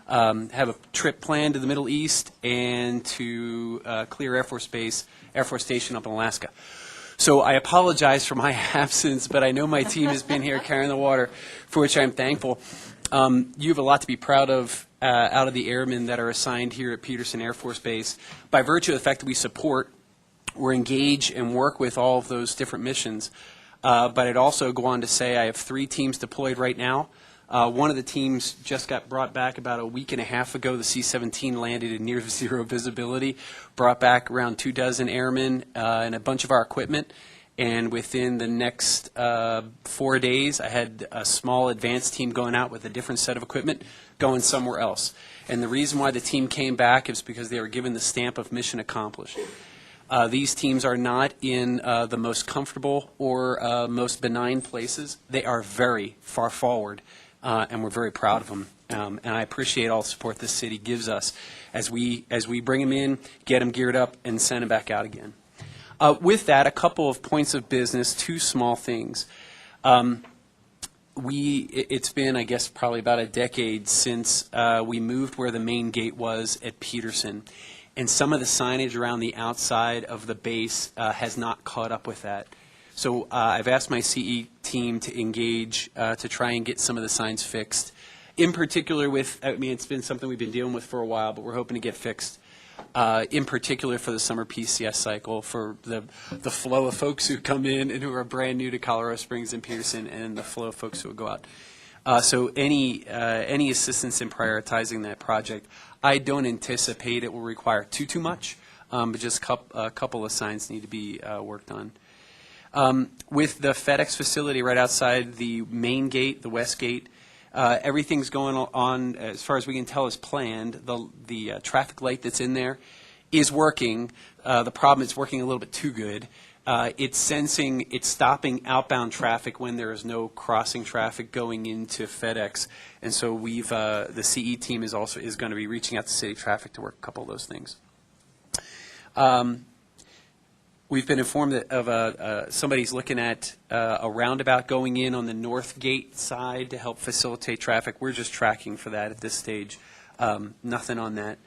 Speaker 11: have a trip planned to the Middle East and to Clear Air Force Station up in Alaska. So I apologize for my absence, but I know my team has been here carrying the water, for which I'm thankful. You have a lot to be proud of out of the airmen that are assigned here at Peterson Air Force Base. By virtue of the fact that we support, we're engaged and work with all of those different missions. But I'd also go on to say I have 3 teams deployed right now. One of the teams just got brought back about a week and a half ago. The C-17 landed in near zero visibility, brought back around 24 airmen and a bunch of our equipment. And within the next 4 days, I had a small advanced team going out with a different set of equipment going somewhere else. And the reason why the team came back is because they were given the stamp of mission accomplished. These teams are not in the most comfortable or most benign places. They are very far forward. And we're very proud of them. And I appreciate all the support this city gives us as we bring them in, get them geared up, and send them back out again. With that, a couple of points of business, 2 small things. It's been, I guess, probably about a decade since we moved where the main gate was at Peterson. And some of the signage around the outside of the base has not caught up with that. So I've asked my CE team to engage to try and get some of the signs fixed. In particular it's been something we've been dealing with for a while, but we're hoping to get fixed. In particular for the summer PCS cycle, for the flow of folks who come in and who are brand new to Colorado Springs and Peterson, and the flow of folks who will go out. So any assistance in prioritizing that project, I don't anticipate it will require too much, but just a couple of signs need to be worked on. With the FedEx facility right outside the main gate, the west gate, everything's going on as far as we can tell as planned. The traffic light that's in there is working. The problem is working a little bit too good. It's stopping outbound traffic when there is no crossing traffic going into FedEx. And so the CE team is going to be reaching out to city traffic to work a couple of those things. We've been informed of somebody's looking at a roundabout going in on the north gate side to help facilitate traffic. We're just tracking for that at this stage. Nothing on that.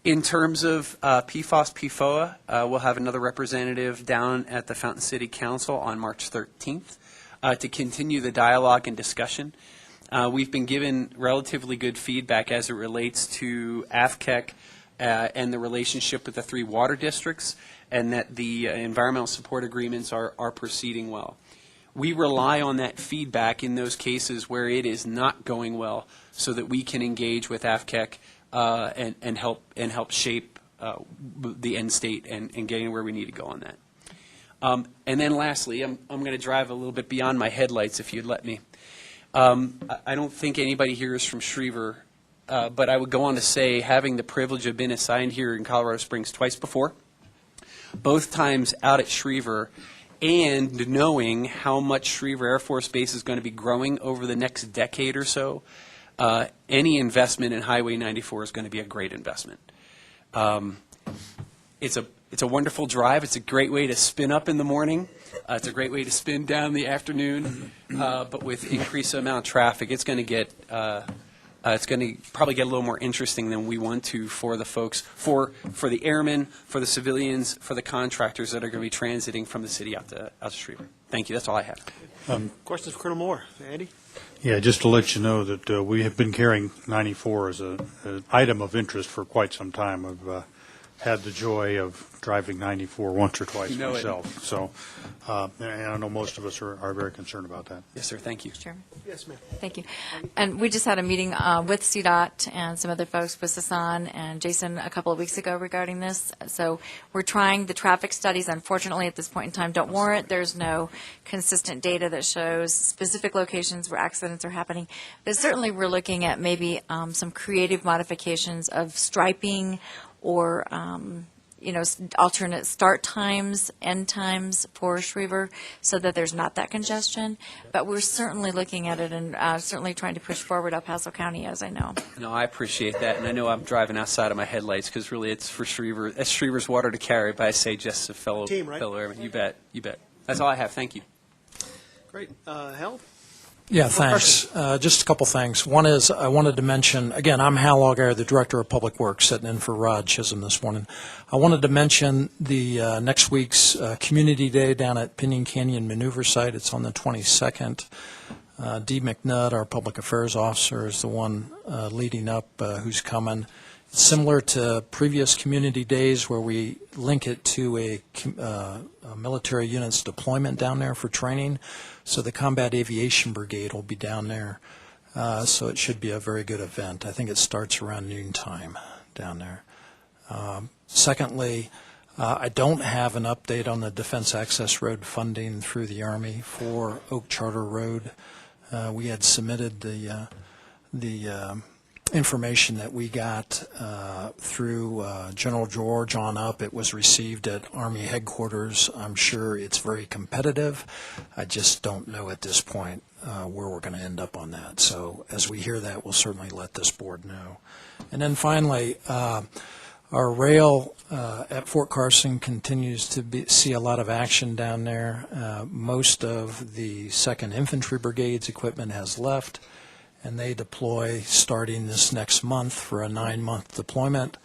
Speaker 11: In terms of PFOS, PFOA, we'll have another representative down at the Fountain City Council on March 13th to continue the dialogue and discussion. We've been given relatively good feedback as it relates to AFCEC and the relationship with the 3 water districts, and that the environmental support agreements are proceeding well. We rely on that feedback in those cases where it is not going well so that we can engage with AFCEC and help shape the end state and getting where we need to go on that. And then lastly, I'm going to drive a little bit beyond my headlights if you'd let me. I don't think anybody here is from Schriever, but I would go on to say, having the privilege of being assigned here in Colorado Springs twice before, both times out at Schriever, and knowing how much Schriever Air Force Base is going to be growing over the next decade or so, any investment in Highway 94 is going to be a great investment. It's a wonderful drive. It's a great way to spin up in the morning. It's a great way to spin down in the afternoon. But with increased amount of traffic, it's going to get it's going to probably get a little more interesting than we want to for the folks, for the airmen, for the civilians, for the contractors that are going to be transiting from the city out to Schriever. Thank you. That's all I have.
Speaker 3: Questions for Colonel Moore? Andy?
Speaker 9: Yeah, just to let you know that we have been carrying 94 as an item of interest for quite some time. I've had the joy of driving 94 once or twice myself. So, and I know most of us are very concerned about that.
Speaker 11: Yes, sir. Thank you.
Speaker 20: Chairman.
Speaker 3: Yes, ma'am.
Speaker 20: Thank you. And we just had a meeting with CDOT and some other folks, with Sasan and Jason, a couple of weeks ago regarding this. So we're trying the traffic studies. Unfortunately, at this point in time, don't warrant. There's no consistent data that shows specific locations where accidents are happening. But certainly we're looking at maybe some creative modifications of striping or alternate start times, end times for Schriever so that there's not that congestion. But we're certainly looking at it and certainly trying to push forward El Paso County, as I know.
Speaker 11: No, I appreciate that. And I know I'm driving outside of my headlights because really it's for Schriever. It's Schriever's water to carry, but I say just a fellow airman. You bet. That's all I have. Thank you.
Speaker 3: Great. Hal?
Speaker 12: Yeah, thanks. Just a couple things. One is I wanted to mention, again, I'm Hal Allgaier, the Director of Public Works, sitting in for Rod Chisholm this morning. I wanted to mention the next week's Community Day down at Pinyon Canyon Maneuver Site. It's on the 22nd. Dee McNutt, our Public Affairs Officer, is the one leading up who's coming. It's similar to previous community days where we link it to a military unit's deployment down there for training. So the Combat Aviation Brigade will be down there. So it should be a very good event. I think it starts around noontime down there. Secondly, I don't have an update on the Defense Access Road funding through the Army for Oak Charter Road. We had submitted the information that we got through General George on up. It was received at Army headquarters. I'm sure it's very competitive. I just don't know at this point where we're going to end up on that. So as we hear that, we'll certainly let this board know. And then finally, our rail at Fort Carson continues to see a lot of action down there. Most of the 2nd Infantry Brigade's equipment has left, and they deploy starting this next month for a 9-month deployment.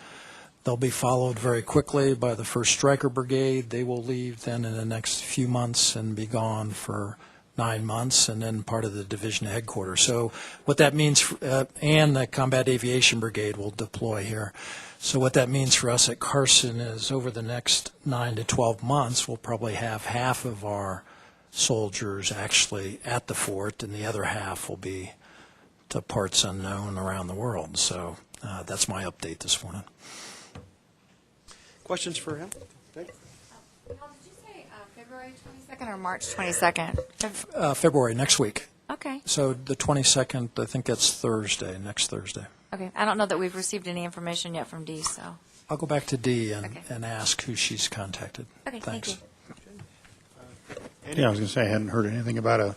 Speaker 12: They'll be followed very quickly by the 1st Stryker Brigade. They will leave then in the next few months and be gone for 9 months, and then part of the division headquarters. So what that means, and the Combat Aviation Brigade will deploy here. So what that means for us at Carson is over the next 9 to 12 months, we'll probably have half of our soldiers actually at the fort, and the other half will be to parts unknown around the world. So that's my update this morning.
Speaker 3: Questions for him?
Speaker 20: Did you say February 22nd or March 22nd?
Speaker 12: February, next week.
Speaker 20: Okay.
Speaker 12: So the 22nd, I think that's Thursday, next Thursday.
Speaker 20: Okay. I don't know that we've received any information yet from Dee, so.
Speaker 12: I'll go back to Dee and ask who she's contacted.
Speaker 20: Okay,
Speaker 12: Thanks.
Speaker 20: thank you.
Speaker 9: Yeah, I was going to say I hadn't heard anything about a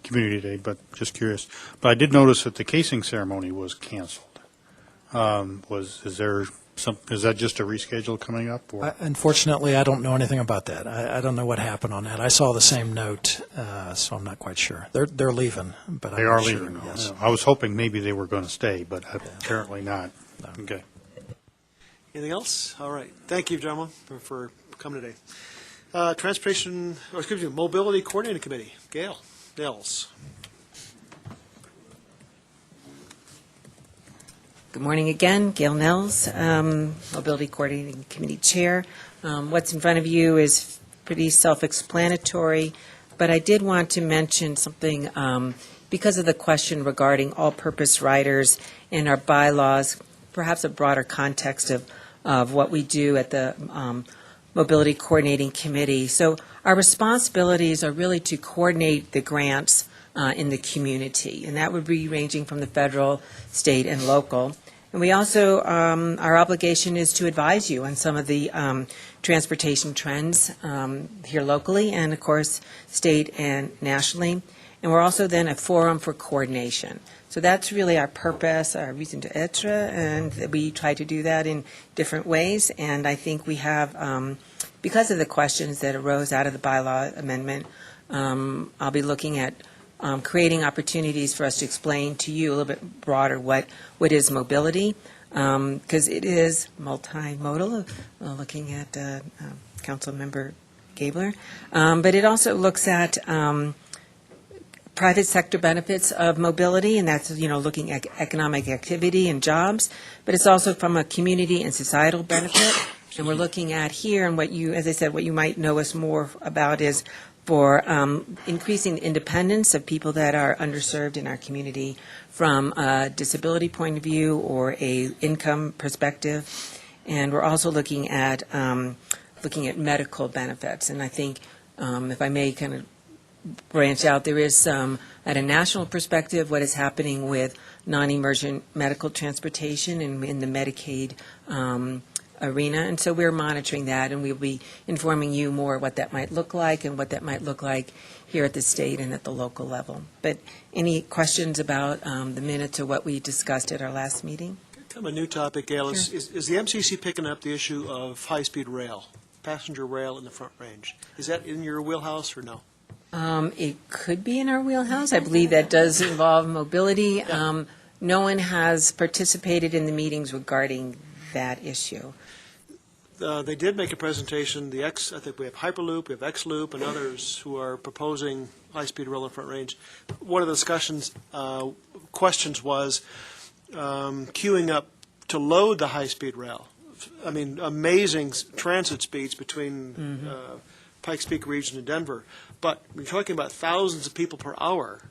Speaker 9: community day, but just curious. But I did notice that the casing ceremony was canceled. Is that just a reschedule coming up? Or?
Speaker 12: Unfortunately, I don't know anything about that. I don't know what happened on that. I saw the same note, so I'm not quite sure. They're leaving, but
Speaker 9: They
Speaker 12: I'm
Speaker 9: are
Speaker 12: not
Speaker 9: leaving.
Speaker 12: Sure. Yes.
Speaker 9: I was hoping maybe they were going to stay, but apparently not.
Speaker 12: No.
Speaker 9: Okay.
Speaker 3: Anything else? All right. Thank you, gentlemen, for coming today. Mobility Coordinating Committee. Gail Nels.
Speaker 14: Good morning again, Gail Nels, Mobility Coordinating Committee Chair. What's in front of you is pretty self-explanatory, but I did want to mention something because of the question regarding all-purpose riders in our bylaws, perhaps a broader context of what we do at the Mobility Coordinating Committee. So our responsibilities are really to coordinate the grants in the community, and that would be ranging from the federal, state, and local. And we also, our obligation is to advise you on some of the transportation trends here locally and, of course, state and nationally. And we're also then a forum for coordination. So that's really our purpose, our raison d'etre, and we try to do that in different ways. And I think we have, because of the questions that arose out of the bylaw amendment, I'll be looking at creating opportunities for us to explain to you a little bit broader what is mobility, because it is multimodal, looking at Council Member Gabler. But it also looks at private sector benefits of mobility, and that's, looking at economic activity and jobs, but it's also from a community and societal benefit. And we're looking at here, and as I said, what you might know us more about is for increasing the independence of people that are underserved in our community from a disability point of view or a income perspective. And we're also looking at medical benefits. And I think, if I may kind of branch out, there is some, at a national perspective, what is happening with non-emergent medical transportation and in the Medicaid arena, and so we're monitoring that, and we'll be informing you more what that might look like and what that might look like here at the state and at the local level. But any questions about the minutes or what we discussed at our last meeting?
Speaker 3: Kind of a new topic, Gail.
Speaker 14: Sure.
Speaker 3: Is the MCC picking up the issue of high-speed rail, passenger rail in the Front Range? Is that in your wheelhouse or no?
Speaker 14: It could be in our wheelhouse. I believe that does involve mobility. No one has participated in the meetings regarding that issue.
Speaker 3: They did make a presentation, I think we have Hyperloop, we have X-Loop, and others who are proposing high-speed rail in Front Range. One of the questions was queuing up to load the high-speed rail. I mean, amazing transit speeds between Pikes Peak region and Denver. But we're talking about thousands of people per hour.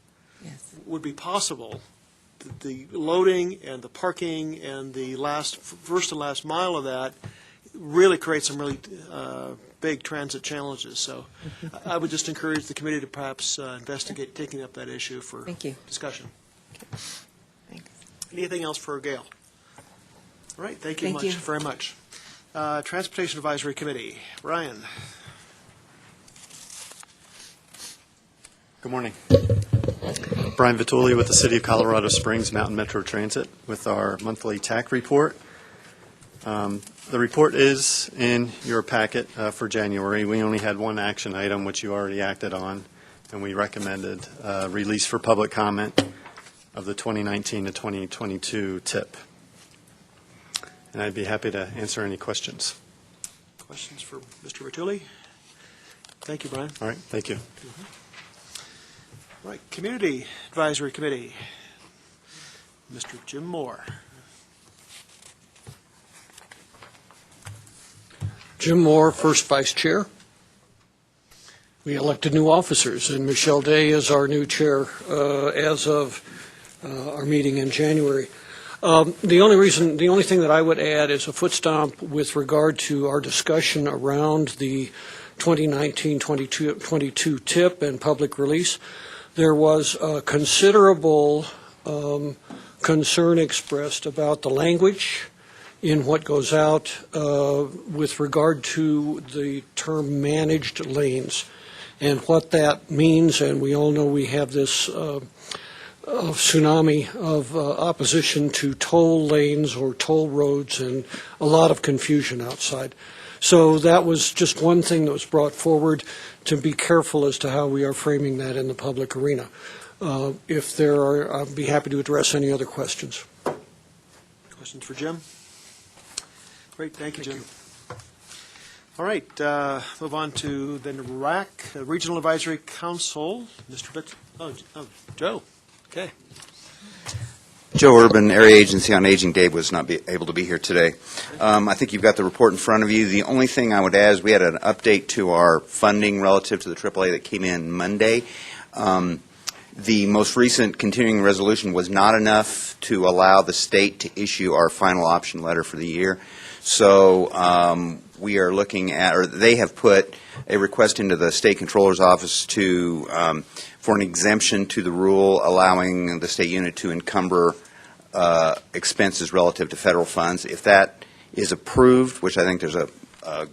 Speaker 14: Yes.
Speaker 3: Would be possible. The loading and the parking and the first and last mile of that really creates some really big transit challenges. So I would just encourage the committee to perhaps investigate taking up that issue for discussion.
Speaker 14: Thanks.
Speaker 3: Anything else for Gail? All right, thank you very much. Transportation Advisory Committee, Ryan.
Speaker 21: Good morning. Brian Vituli with the City of Colorado Springs Mountain Metro Transit with our monthly TAC report. The report is in your packet for January. We only had one action item, which you already acted on, and we recommended release for public comment of the 2019 to 2022 TIP. And I'd be happy to answer any questions.
Speaker 3: Questions for Mr. Vituli? Thank you, Brian.
Speaker 21: All right, thank you.
Speaker 3: All right, Community Advisory Committee, Mr. Jim Moore.
Speaker 18: Jim Moore, first vice chair. We elected new officers, and Michelle Day is our new chair as of our meeting in January. The only thing that I would add is a foot stomp with regard to our discussion around the 2019-22 TIP and public release. There was considerable concern expressed about the language in what goes out with regard to the term managed lanes and what that means. And we all know we have this tsunami of opposition to toll lanes or toll roads and a lot of confusion outside. So that was just one thing that was brought forward to be careful as to how we are framing that in the public arena. If there are, I'll be happy to address any other questions.
Speaker 3: Questions for Jim? Great, thank you, Jim. All right, move on to the RAC, Regional Advisory Council. Mr. Joe. Okay.
Speaker 6: Joe Urban, Area Agency on Aging. Dave was not able to be here today. I think you've got the report in front of you. The only thing I would add is we had an update to our funding relative to the AAA that came in Monday. The most recent continuing resolution was not enough to allow the state to issue our final option letter for the year. So we are looking at, or they have put a request into the state controller's office to for an exemption to the rule allowing the state unit to encumber expenses relative to federal funds. If that is approved, which I think there's a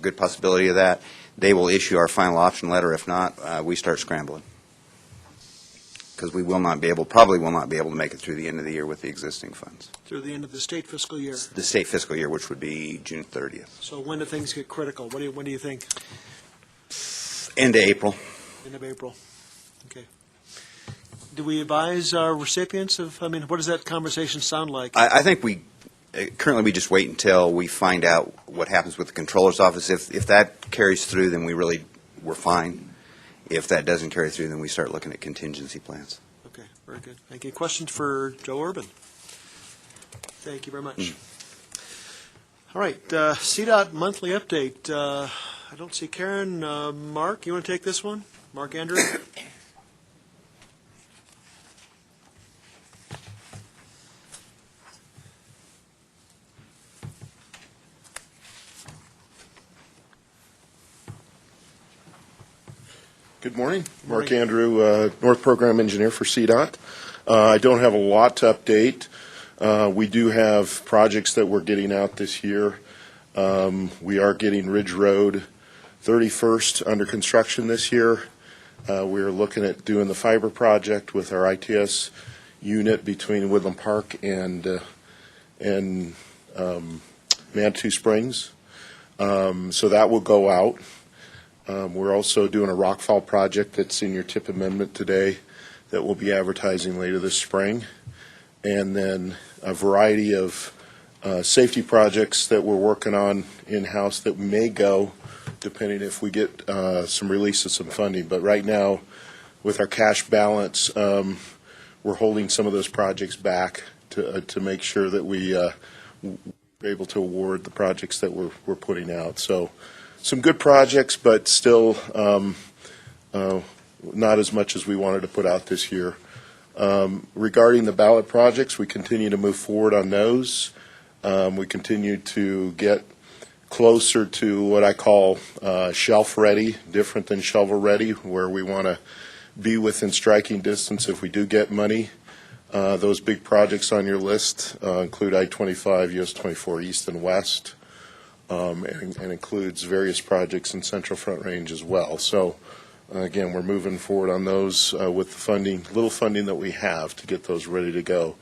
Speaker 6: good possibility of that, they will issue our final option letter. If not, we start scrambling because we probably will not be able to make it through the end of the year with the existing funds.
Speaker 3: Through the end of the state fiscal year.
Speaker 6: The state fiscal year, which would be June 30th.
Speaker 3: So when do things get critical? When do you think?
Speaker 6: End of April.
Speaker 3: End of April. Okay. Do we advise our recipients of, what does that conversation sound like?
Speaker 6: I think currently we just wait until we find out what happens with the controller's office. If that carries through, then we're fine. If that doesn't carry through, then we start looking at contingency plans.
Speaker 3: Okay, very good. Thank you. Questions for Joe Urban? Thank you very much. All right, CDOT monthly update. I don't see Karen. Mark, you want to take this one? Mark Andrew?
Speaker 4: Good morning. Mark Andrew, North Program Engineer for CDOT. I don't have a lot to update. We do have projects that we're getting out this year. We are getting Ridge Road 31st under construction this year. We're looking at doing the fiber project with our ITS unit between Woodland Park and Manitou Springs. So that will go out.
Speaker 13: We're also doing a rockfall project that's in your tip amendment today that we'll be advertising later this spring. And then a variety of safety projects that we're working on in-house that may go, depending if we get some release of some funding. But right now, with our cash balance, we're holding some of those projects back to make sure that we're able to award the projects that we're putting out. So some good projects, but still not as much as we wanted to put out this year. Regarding the ballot projects, we continue to move forward on those. We continue to get closer to what I call shelf-ready, different than shovel-ready, where we want to be within striking distance if we do get money. Those big projects on your list include I-25, US 24 East and West, and includes various projects in Central Front Range as well. So, again, we're moving forward on those with the funding, little funding that we have to get those ready to go.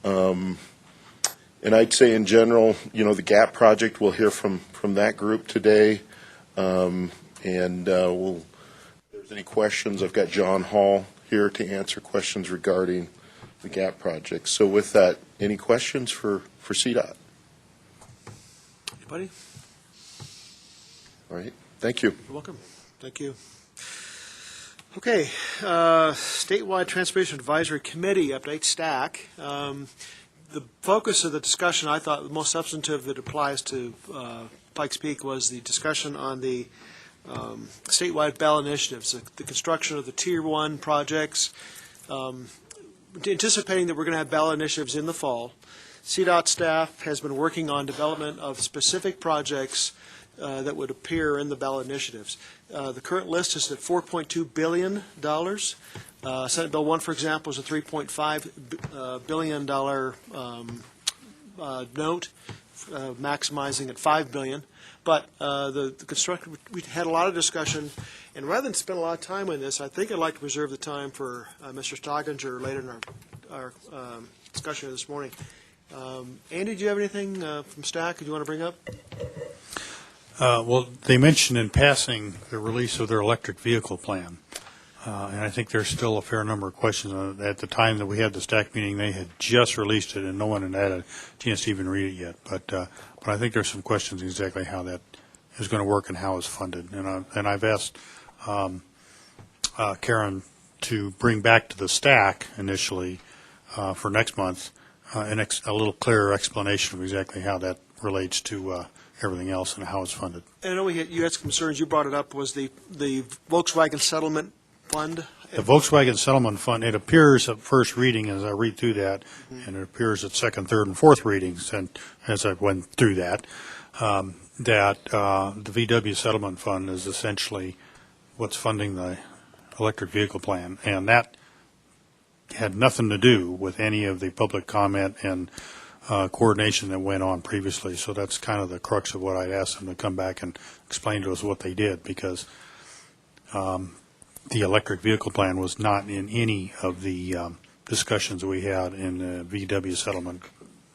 Speaker 13: And I'd say in general, the GAP project, we'll hear from that group today. And if there's any questions, I've got John Hall here to answer questions regarding the GAP project. So with that, any questions for CDOT?
Speaker 3: Anybody?
Speaker 13: All right. Thank you.
Speaker 3: You're welcome. Thank you. Okay. Statewide Transportation Advisory Committee update, STAC. The focus of the discussion, I thought the most substantive that applies to Pikes Peak was the discussion on the statewide ballot initiatives, the construction of the Tier 1 projects, anticipating that we're going to have ballot initiatives in the fall. CDOT staff has been working on development of specific projects that would appear in the ballot initiatives. The current list is at $4.2 billion. Senate Bill 1, for example, is a $3.5 billion note, maximizing at $5 billion. But the construction, we had a lot of discussion, and rather than spend a lot of time on this, I think I'd like to reserve the time for Mr. Stogginger later in our discussion this morning. Andy, do you have anything from STAC that you want to bring up?
Speaker 9: Well, they mentioned in passing the release of their electric vehicle plan. And I think there's still a fair number of questions on it. At the time that we had the STAC meeting, they had just released it, and no one had had a chance to even read it yet. But I think there's some questions exactly how that is going to work and how it's funded. And I've asked Karen to bring back to the STAC initially for next month a little clearer explanation of exactly how that relates to everything else and how it's funded.
Speaker 3: And I know you had some concerns. You brought it up. Was the Volkswagen settlement fund?
Speaker 9: The Volkswagen Settlement Fund, it appears at first reading as I read through that, and it appears at second, third, and fourth readings, and as I went through that, that the VW Settlement Fund is essentially what's funding the electric vehicle plan, and that had nothing to do with any of the public comment and coordination that went on previously. So that's kind of the crux of what I'd asked them to come back and explain to us what they did, because the electric vehicle plan was not in any of the discussions we had in the VW settlement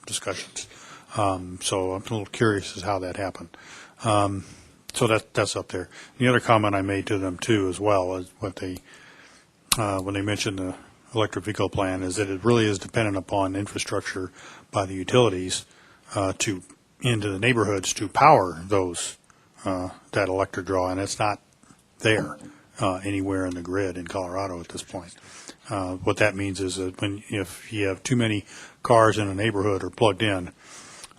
Speaker 9: discussions. So I'm a little curious as how that happened. So that's up there. The other comment I made to them too, as well, is what they when they mentioned the electric vehicle plan, is that it really is dependent upon infrastructure by the utilities into the neighborhoods to power those that electric draw, and it's not there anywhere in the grid in Colorado at this point. What that means is that if you have too many cars in a neighborhood or plugged in,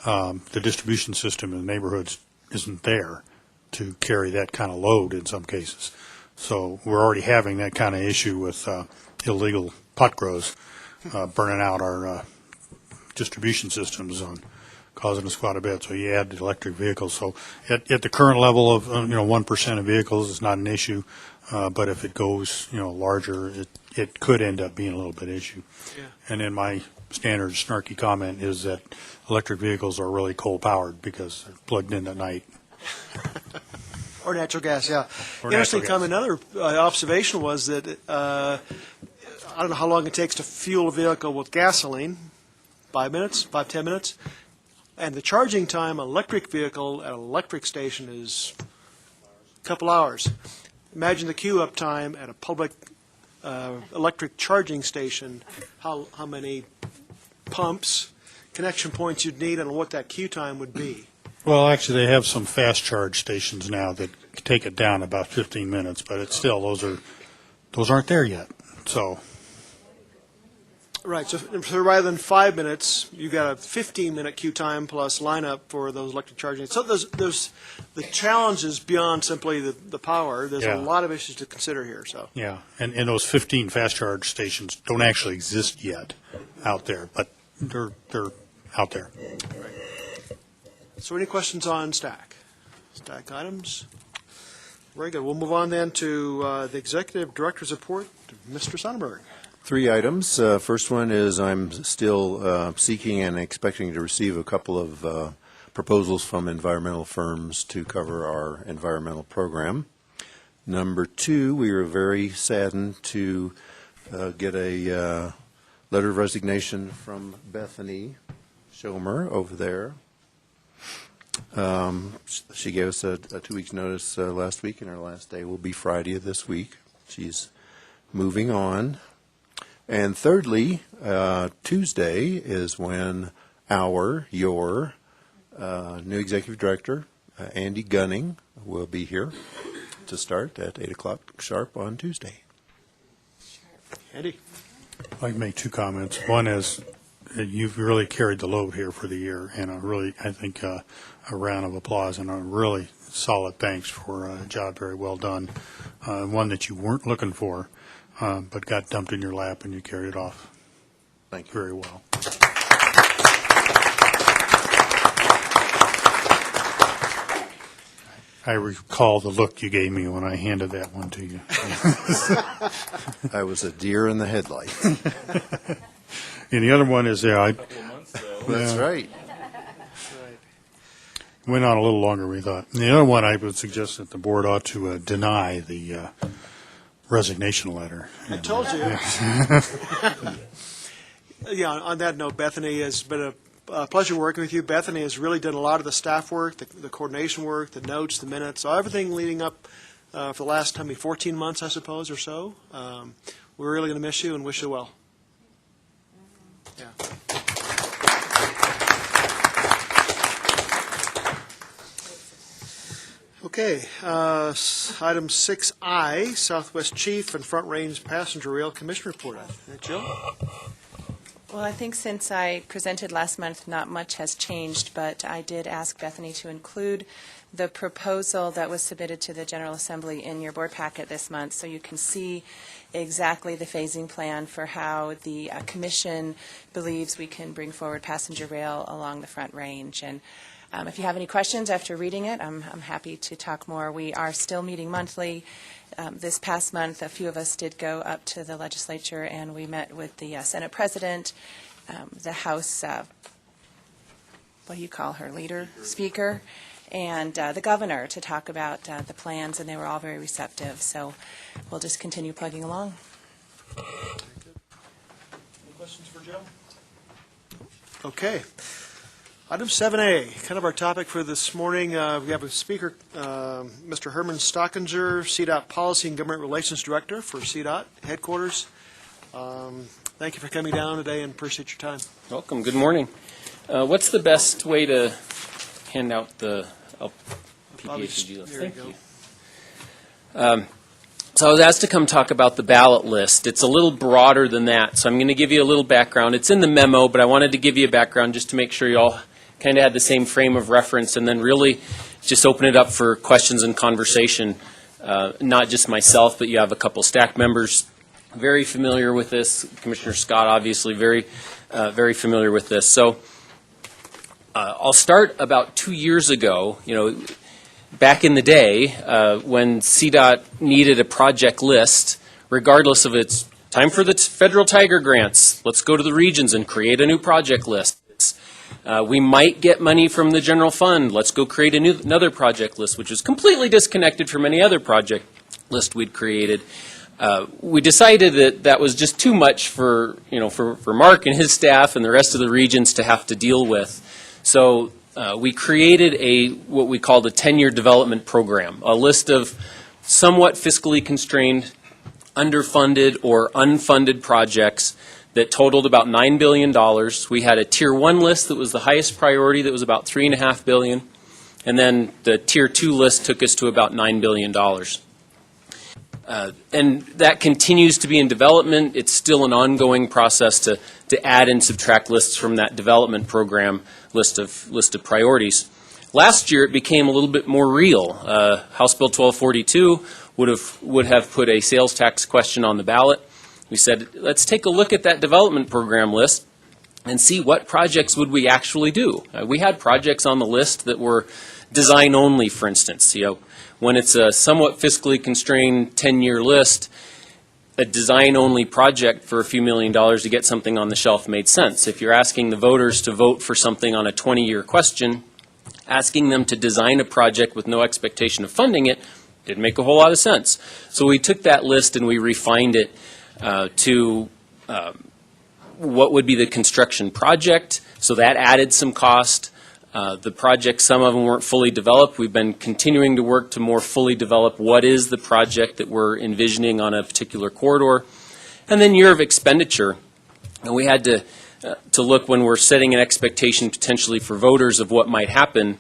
Speaker 9: the distribution system in the neighborhoods isn't there to carry that kind of load in some cases. So we're already having that kind of issue with illegal pot grows burning out our distribution systems causing us quite a bit. So you add the electric vehicles. So at the current level of 1% of vehicles is not an issue, but if it goes larger, it could end up being a little bit issue.
Speaker 3: Yeah.
Speaker 9: And then my standard snarky comment is that electric vehicles are really coal powered because they're plugged in at night.
Speaker 3: Or natural gas, yeah.
Speaker 9: Or
Speaker 3: Interesting
Speaker 9: natural gas.
Speaker 3: comment. Another observation was that I don't know how long it takes to fuel a vehicle with gasoline. 5 minutes, 10 minutes. And the charging time, electric vehicle at an electric station is couple hours. Imagine the queue-up time at a public electric charging station, how many pumps, connection points you'd need, and what that queue time would be.
Speaker 9: Well, actually, they have some fast charge stations now that take it down about 15 minutes, but it's still, those aren't there yet, so.
Speaker 3: Right, so rather than 5 minutes, you've got a 15-minute queue time plus lineup for those electric charging. So there's the challenges beyond simply the power. There's a lot of issues to consider here. So
Speaker 9: Yeah, and those 15 fast charge stations don't actually exist yet out there, but they're out there.
Speaker 3: Right. So any questions on stack items? Very good. We'll move on then to the Executive Director's report. Mr. Sonnenberg.
Speaker 10: 3 items. First one is I'm still seeking and expecting to receive a couple of proposals from environmental firms to cover our environmental program. Number 2, we were very saddened to get a letter of resignation from Bethany Schomer over there. She gave us a 2 weeks notice last week, and her last day will be Friday of this week. She's moving on. And thirdly, Tuesday is when your new executive director, Andy Gunning, will be here to start at 8 o'clock sharp on Tuesday.
Speaker 3: Andy.
Speaker 9: I'd like to make 2 comments. One is you've really carried the load here for the year, and I think a round of applause and a really solid thanks for a job very well done, one that you weren't looking for. But got dumped in your lap and you carried it off.
Speaker 10: Thank you.
Speaker 9: Very well. I recall the look you gave me when I handed that one to you.
Speaker 10: I was a deer in the headlight.
Speaker 9: And the other one is
Speaker 10: That's right.
Speaker 9: Went on a little longer than we thought. And the other one, I would suggest that the board ought to deny the resignation letter.
Speaker 3: I told you. Yeah, on that note, Bethany, has been a pleasure working with you. Bethany has really done a lot of the staff work, the coordination work, the notes, the minutes, so everything leading up for the last 14 months, I suppose, or so. We're really going to miss you and wish you well. Yeah. Okay, item 6I, Southwest Chief and Front Range Passenger Rail Commission Report. Jill?
Speaker 19: Well, I think since I presented last month, not much has changed, but I did ask Bethany to include the proposal that was submitted to the General Assembly in your board packet this month, so you can see exactly the phasing plan for how the Commission believes we can bring forward passenger rail along the Front Range. And if you have any questions after reading it, I'm happy to talk more. We are still meeting monthly. This past month, a few of us did go up to the legislature, and we met with the Senate President, the House, what do you call her, leader, speaker, and the governor to talk about the plans, and they were all very receptive. So we'll just continue plugging along.
Speaker 3: Any questions for Jill? Okay. Item 7A, kind of our topic for this morning. We have a speaker, Mr. Herman Stockinger, CDOT Policy and Government Relations Director for CDOT headquarters. Thank you for coming down today and appreciate your time.
Speaker 22: Welcome. Good morning. What's the best way to hand out the PPACG list? Thank you. So I was asked to come talk about the ballot list. It's a little broader than that, so I'm going to give you a little background. It's in the memo, but I wanted to give you a background just to make sure you all kind of had the same frame of reference, and then really just open it up for questions and conversation. Not just myself, but you have a couple staff members very familiar with this. Commissioner Scott, obviously, very familiar with this. So I'll start about 2 years ago. Back in the day, when CDOT needed a project list, regardless of its time for the federal Tiger grants, let's go to the regions and create a new project list. We might get money from the general fund. Let's go create another project list, which is completely disconnected from any other project list we'd created. We decided that was just too much for Mark and his staff and the rest of the regions to have to deal with. So we created what we called a 10-year development program, a list of somewhat fiscally constrained, underfunded or unfunded projects that totaled about $9 billion. We had a Tier 1 list that was the highest priority, that was about $3.5 billion. And then the Tier 2 list took us to about $9 billion. And that continues to be in development. It's still an ongoing process to add and subtract lists from that development program list of priorities. Last year, it became a little bit more real. House Bill 1242 would have put a sales tax question on the ballot. We said, let's take a look at that development program list and see what projects would we actually do. We had projects on the list that were design only, for instance. When it's a somewhat fiscally constrained 10-year list, a design only project for a few $1 million to get something on the shelf made sense. If you're asking the voters to vote for something on a 20-year question, asking them to design a project with no expectation of funding it didn't make a whole lot of sense. So we took that list and we refined it to what would be the construction project. So that added some cost. The projects, some of them weren't fully developed. We've been continuing to work to more fully develop what is the project that we're envisioning on a particular corridor. And then year of expenditure. And we had to look when we're setting an expectation potentially for voters of what might happen.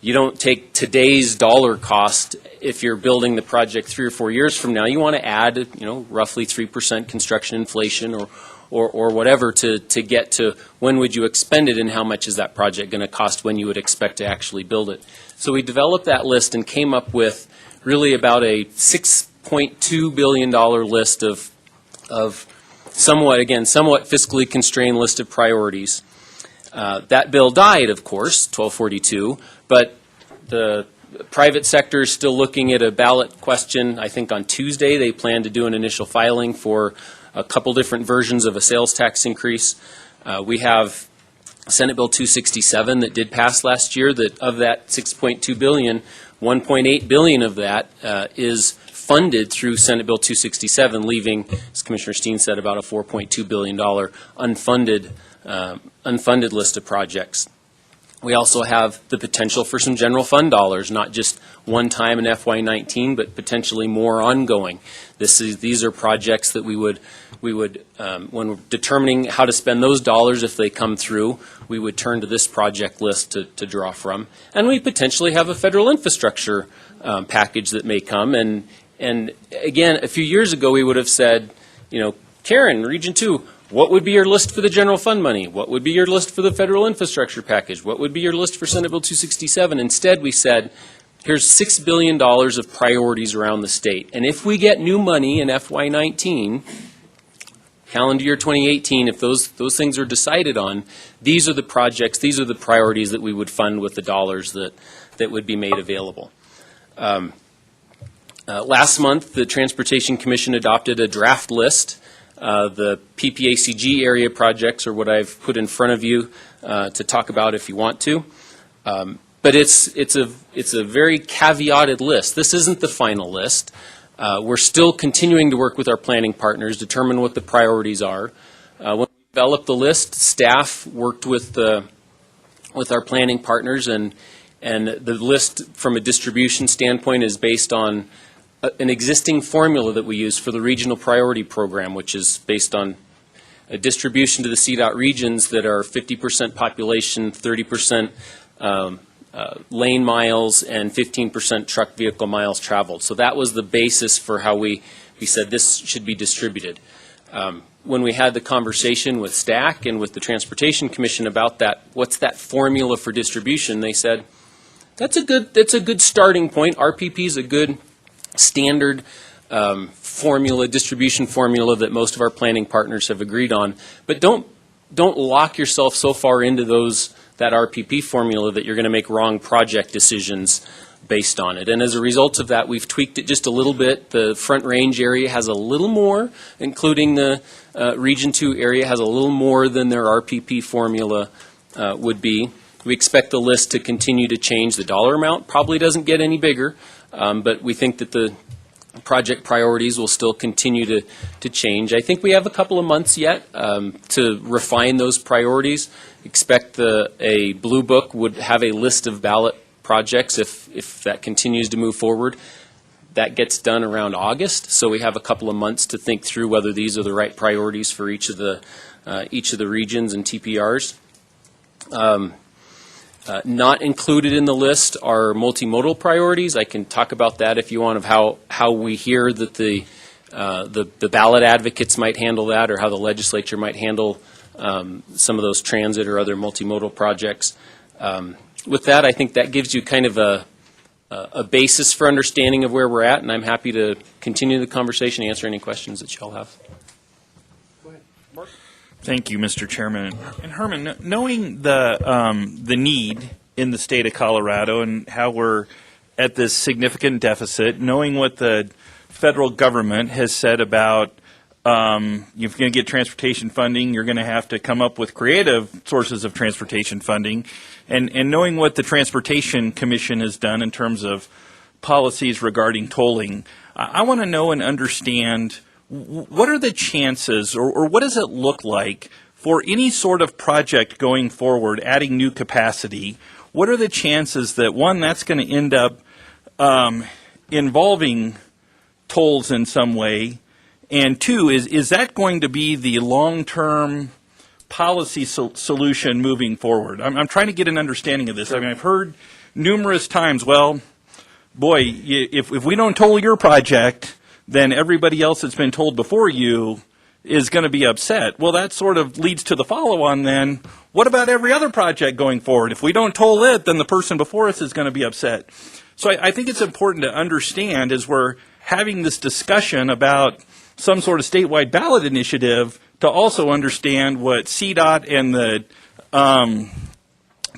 Speaker 22: You don't take today's dollar cost if you're building the project 3 or 4 years from now. You want to add, roughly 3% construction inflation or whatever to get to when would you expend it and how much is that project going to cost when you would expect to actually build it. So we developed that list and came up with really about a $6.2 billion list of somewhat fiscally constrained list of priorities. That bill died, of course, 1242, but the private sector is still looking at a ballot question. I think on Tuesday they plan to do an initial filing for a couple different versions of a sales tax increase. We have Senate Bill 267 that did pass last year, that of that $6.2 billion, $1.8 billion of that is funded through Senate Bill 267, leaving, as Commissioner Steen said, about a $4.2 billion unfunded list of projects. We also have the potential for some general fund dollars, not just one time in FY19, but potentially more ongoing. These are projects that we would when we're determining how to spend those dollars, if they come through, we would turn to this project list to draw from. And we potentially have a federal infrastructure package that may come. And again, a few years ago, we would have said, Karen, Region 2, what would be your list for the general fund money? What would be your list for the federal infrastructure package? What would be your list for Senate Bill 267? Instead, we said, here's $6 billion of priorities around the state. And if we get new money in FY19, calendar year 2018, if those things are decided on, these are the projects, these are the priorities that we would fund with the dollars that would be made available. Last month, the Transportation Commission adopted a draft list. The PPACG area projects are what I've put in front of you to talk about if you want to. But it's a very caveated list. This isn't the final list. We're still continuing to work with our planning partners, determine what the priorities are. When we developed the list, staff worked with our planning partners, and the list from a distribution standpoint is based on an existing formula that we use for the regional priority program, which is based on a distribution to the CDOT regions that are 50% population, 30% lane miles, and 15% truck vehicle miles traveled. So that was the basis for how we said this should be distributed. When we had the conversation with STAC and with the Transportation Commission about that, what's that formula for distribution, they said, that's a good starting point. RPP is a good standard distribution formula that most of our planning partners have agreed on. But don't lock yourself so far into that RPP formula that you're going to make wrong project decisions based on it. And as a result of that, we've tweaked it just a little bit. The Front Range area has a little more, including the Region 2 area has a little more than their RPP formula would be. We expect the list to continue to change. The dollar amount probably doesn't get any bigger. But we think that the project priorities will still continue to change. I think we have a couple of months yet to refine those priorities. Expect a blue book would have a list of ballot projects if that continues to move forward. That gets done around August, so we have a couple of months to think through whether these are the right priorities for each of the regions and TPRs. Not included in the list are multimodal priorities. I can talk about that if you want, of how we hear that the ballot advocates might handle that, or how the legislature might handle some of those transit or other multimodal projects. With that, I think that gives you kind of a basis for understanding of where we're at, and I'm happy to continue the conversation, answer any questions that y'all have.
Speaker 17: Thank you, Mr. Chairman. And Herman, knowing the need in the state of Colorado and how we're at this significant deficit, knowing what the federal government has said about if you're going to get transportation funding, you're going to have to come up with creative sources of transportation funding, and knowing what the Transportation Commission has done in terms of policies regarding tolling, I want to know and understand what are the chances, or what does it look like for any sort of project going forward, adding new capacity? What are the chances that, one, that's going to end up involving tolls in some way, and two, is that going to be the long-term policy solution moving forward? I'm trying to get an understanding of this. I mean, I've heard numerous times, well, boy, if we don't toll your project, then everybody else that's been told before you is going to be upset. Well, that sort of leads to the follow-on then. What about every other project going forward? If we don't toll it, then the person before us is going to be upset. So I think it's important to understand, as we're having this discussion about some sort of statewide ballot initiative, to also understand what CDOT and the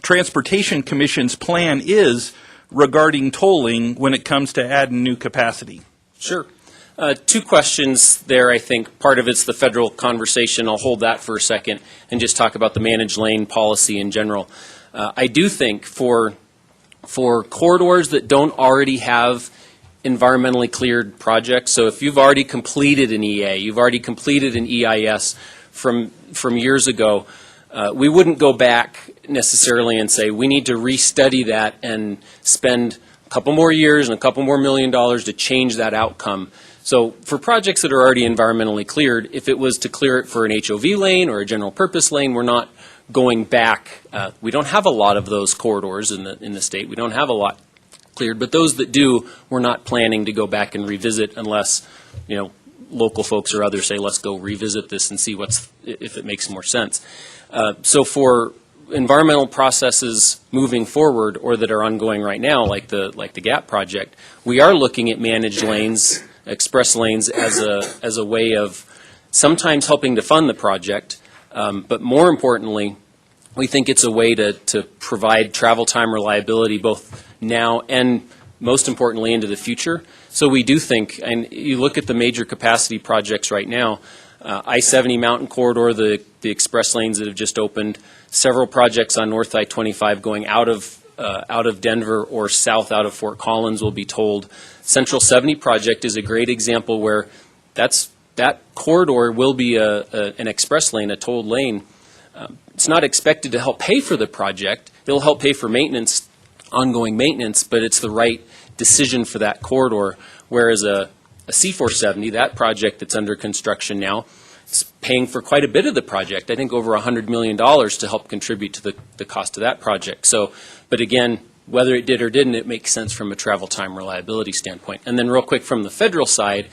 Speaker 17: Transportation Commission's plan is regarding tolling when it comes to adding new capacity.
Speaker 22: Sure. Two questions there, I think. Part of it's the federal conversation. I'll hold that for a second and just talk about the managed lane policy in general. I do think for corridors that don't already have environmentally cleared projects, so if you've already completed an EA, you've already completed an EIS from years ago, we wouldn't go back necessarily and say we need to restudy that and spend a couple more years and a couple more $1 million to change that outcome. So for projects that are already environmentally cleared, if it was to clear it for an HOV lane or a general purpose lane, we're not going back. We don't have a lot of those corridors in the state. We don't have a lot cleared, but those that do, we're not planning to go back and revisit unless, local folks or others say, let's go revisit this and see if it makes more sense. So for environmental processes moving forward or that are ongoing right now, like the GAP project, we are looking at managed lanes, express lanes as a way of sometimes helping to fund the project, but more importantly, we think it's a way to provide travel time reliability both now and most importantly into the future. So we do think, and you look at the major capacity projects right now, I-70 Mountain Corridor, the express lanes that have just opened, several projects on North I-25 going out of Denver or south out of Fort Collins will be tolled. Central 70 project is a great example where that corridor will be an express lane, a tolled lane. It's not expected to help pay for the project. It'll help pay for maintenance, ongoing maintenance, but it's the right decision for that corridor. Whereas a C470, that project that's under construction now, is paying for quite a bit of the project. I think over $100 million to help contribute to the cost of that project. So, but again, whether it did or didn't, it makes sense from a travel time reliability standpoint. And then real quick from the federal side,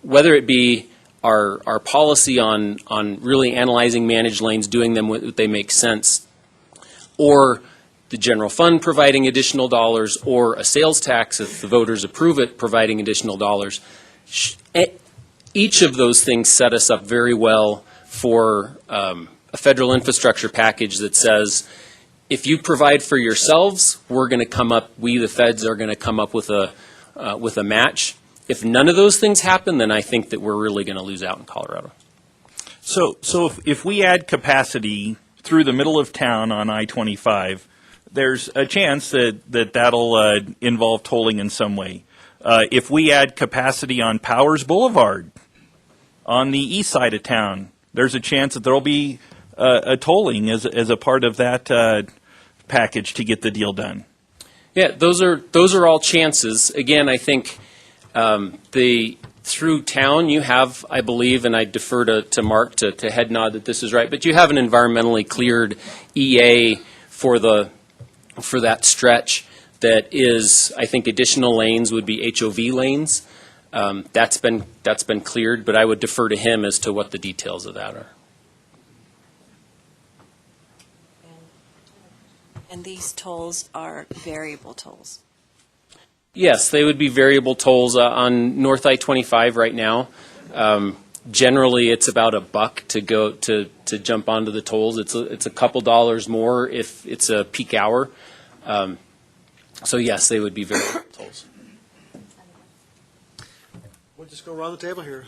Speaker 22: whether it be our policy on really analyzing managed lanes, doing them what they make sense, or the general fund providing additional dollars, or a sales tax, if the voters approve it, providing additional dollars, each of those things set us up very well for a federal infrastructure package that says, if you provide for yourselves, we're going to come up, we the feds are going to come up with a match. If none of those things happen, then I think that we're really going to lose out in Colorado.
Speaker 17: So if we add capacity through the middle of town on I-25, there's a chance that'll involve tolling in some way. If we add capacity on Powers Boulevard on the east side of town, there's a chance that there will be a tolling as a part of that package to get the deal done.
Speaker 22: Yeah, those are all chances. Again, I think through town you have, I believe, and I defer to Mark to head nod that this is right, but you have an environmentally cleared EA for that stretch that is, I think, additional lanes would be HOV lanes. That's been cleared, but I would defer to him as to what the details of that are.
Speaker 2: And these tolls are variable tolls.
Speaker 22: Yes, they would be variable tolls on North I-25 right now. Generally, it's about $1 to go to jump onto the tolls. It's a couple dollars more if it's a peak hour. So yes, they would be variable tolls.
Speaker 3: We'll just go around the table here.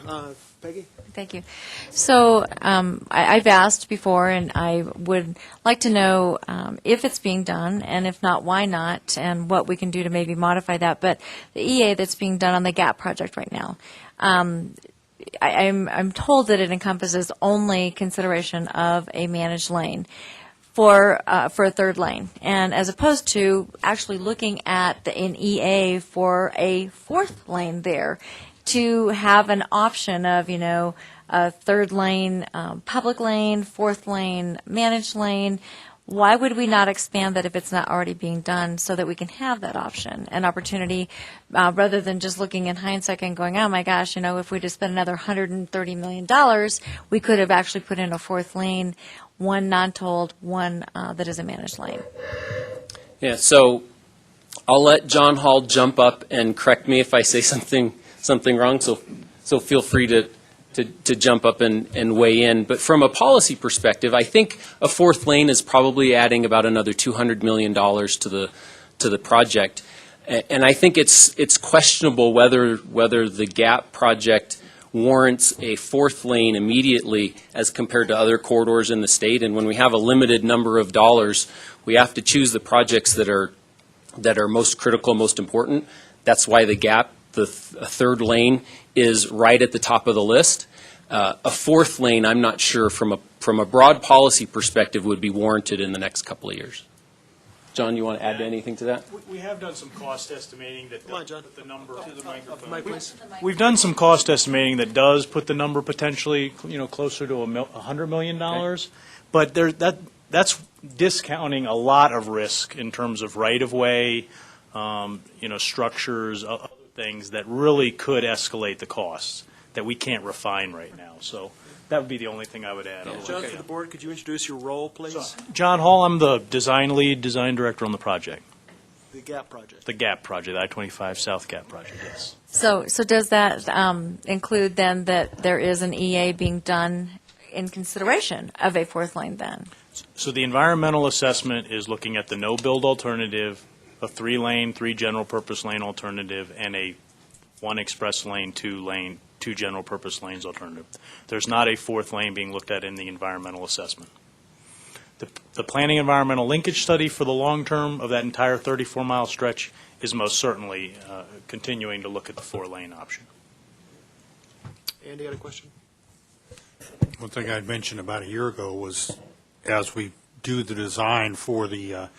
Speaker 3: Peggy?
Speaker 20: Thank you. So I've asked before, and I would like to know if it's being done, and if not, why not, and what we can do to maybe modify that. But the EA that's being done on the GAP project right now, I'm told that it encompasses only consideration of a managed lane for a third lane, and as opposed to actually looking at an EA for a fourth lane there, to have an option of, a third lane public lane, fourth lane managed lane. Why would we not expand that if it's not already being done, so that we can have that option, an opportunity, rather than just looking in hindsight and going, oh my gosh, if we just spent another $130 million, we could have actually put in a fourth lane, one non-tolled, one that is a managed lane.
Speaker 22: Yeah, so I'll let John Hall jump up and correct me if I say something wrong, so feel free to jump up and weigh in. But from a policy perspective, I think a fourth lane is probably adding about another $200 million to the project. And I think it's questionable whether the GAP project warrants a fourth lane immediately as compared to other corridors in the state. And when we have a limited number of dollars, we have to choose the projects that are most critical, most important. That's why the GAP, a third lane, is right at the top of the list. A fourth lane, I'm not sure from a broad policy perspective would be warranted in the next couple of years. John, you want to add anything to that?
Speaker 9: We have done some cost estimating that
Speaker 3: Come on, John.
Speaker 9: put the number to the microphone.
Speaker 3: Mike, please.
Speaker 9: We've done some cost estimating that does put the number potentially, closer to $100 million.
Speaker 22: Okay.
Speaker 9: But that's discounting a lot of risk in terms of right-of-way, structures, other things that really could escalate the costs that we can't refine right now. So that would be the only thing I would add.
Speaker 3: John, for the board, could you introduce your role, please?
Speaker 9: John Hall, I'm the design director on the project.
Speaker 3: The GAP project.
Speaker 9: The GAP project, the I-25 South GAP project, yes.
Speaker 20: So does that include then that there is an EA being done in consideration of a fourth lane then?
Speaker 9: So the environmental assessment is looking at the no-build alternative, a 3-lane, 3 general-purpose lane alternative, and a 1 express lane, 2 general-purpose lanes alternative. There's not a fourth lane being looked at in the environmental assessment. The planning environmental linkage study for the long term of that entire 34-mile stretch is most certainly continuing to look at the 4-lane option.
Speaker 3: Andy, got a question?
Speaker 9: One thing I'd mentioned about a year ago was, as we do the design for the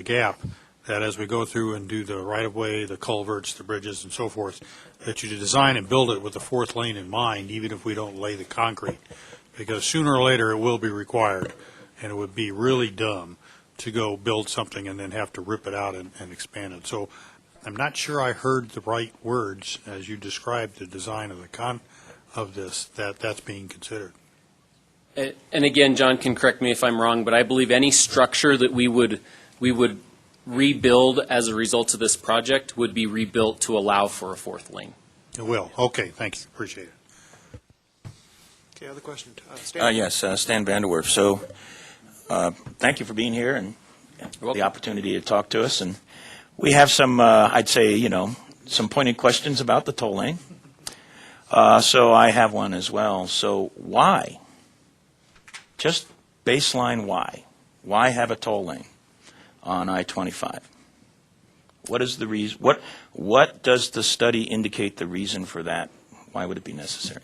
Speaker 9: gap, that as we go through and do the right-of-way, the culverts, the bridges, and so forth, that you design and build it with the fourth lane in mind, even if we don't lay the concrete, because sooner or later it will be required, and it would be really dumb to go build something and then have to rip it out and expand it. So I'm not sure I heard the right words as you described the design of this, that's being considered.
Speaker 22: And again, John can correct me if I'm wrong, but I believe any structure that we would rebuild as a result of this project would be rebuilt to allow for a fourth lane.
Speaker 9: It will. Okay, thank you. Appreciate it.
Speaker 3: Okay, other question? Stan?
Speaker 16: Yes, Stan Vanderwerf. So thank you for being here and the opportunity to talk to us. And we have some, I'd say, some pointed questions about the toll lane. So I have one as well. So why? Just baseline why? Why have a toll lane on I-25? What is the reason? What does the study indicate the reason for that? Why would it be necessary?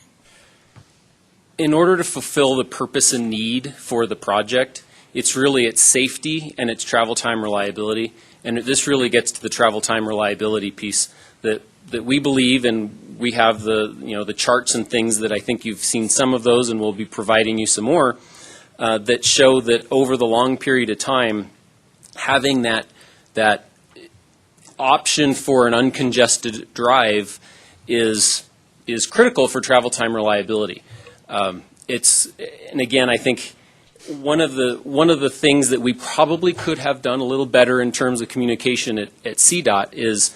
Speaker 22: In order to fulfill the purpose and need for the project, it's really its safety and its travel time reliability. And this really gets to the travel time reliability piece that we believe, and we have the charts and things that I think you've seen some of those, and we'll be providing you some more that show that over the long period of time, having that option for an uncongested drive is critical for travel time reliability. And again, I think one of the things that we probably could have done a little better in terms of communication at CDOT is,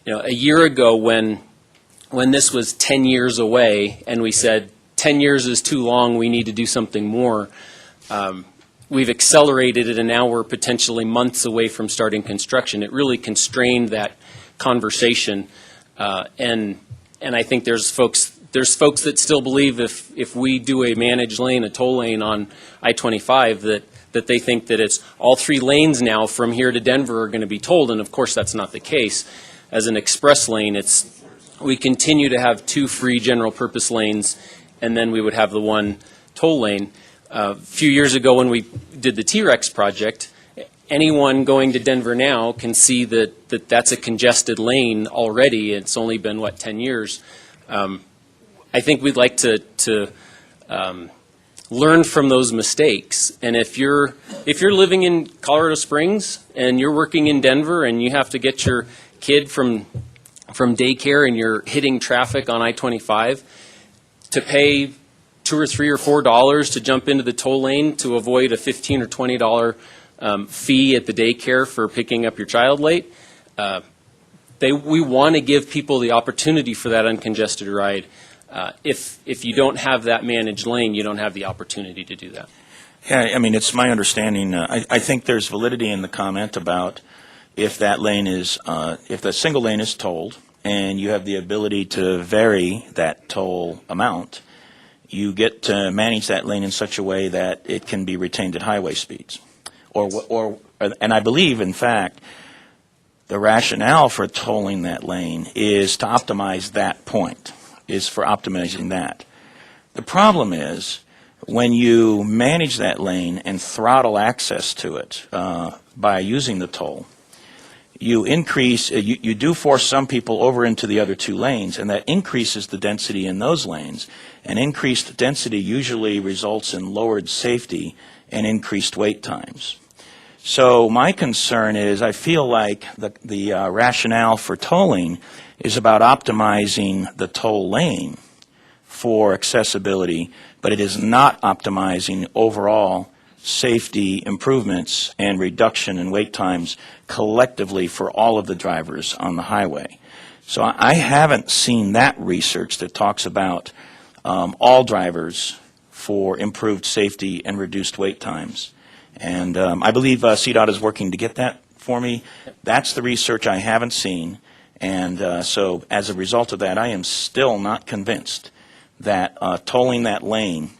Speaker 22: a year ago when this was 10 years away and we said 10 years is too long, we need to do something more, we've accelerated it and now we're potentially months away from starting construction. It really constrained that conversation, and I think there's folks that still believe if we do a managed lane, a toll lane on I-25, that they think that it's all 3 lanes now from here to Denver are going to be tolled, and of course that's not the case. As an express lane, we continue to have 2 free general purpose lanes, and then we would have the 1 toll lane. A few years ago when we did the T-Rex project, anyone going to Denver now can see that that's a congested lane already. It's only been, 10 years. I think we'd like to learn from those mistakes. And if you're living in Colorado Springs and you're working in Denver and you have to get your kid from daycare and you're hitting traffic on I-25, to pay $2 or $3 or $4 to jump into the toll lane to avoid a $15 or $20 fee at the daycare for picking up your child late, we want to give people the opportunity for that uncongested ride. If you don't have that managed lane, you don't have the opportunity to do that.
Speaker 16: Yeah, I mean, it's my understanding. I think there's validity in the comment about if that lane is, if the single lane is tolled and you have the ability to vary that toll amount, you get to manage that lane in such a way that it can be retained at highway speeds. And I believe, in fact, the rationale for tolling that lane is to optimize that point, is for optimizing that. The problem is when you manage that lane and throttle access to it by using the toll, you do force some people over into the other 2 lanes, and that increases the density in those lanes. And increased density usually results in lowered safety and increased wait times. So my concern is I feel like the rationale for tolling is about optimizing the toll lane for accessibility, but it is not optimizing overall safety improvements and reduction in wait times collectively for all of the drivers on the highway. So I haven't seen that research that talks about all drivers for improved safety and reduced wait times. And I believe CDOT is working to get that for me. That's the research I haven't seen. And so as a result of that, I am still not convinced that tolling that lane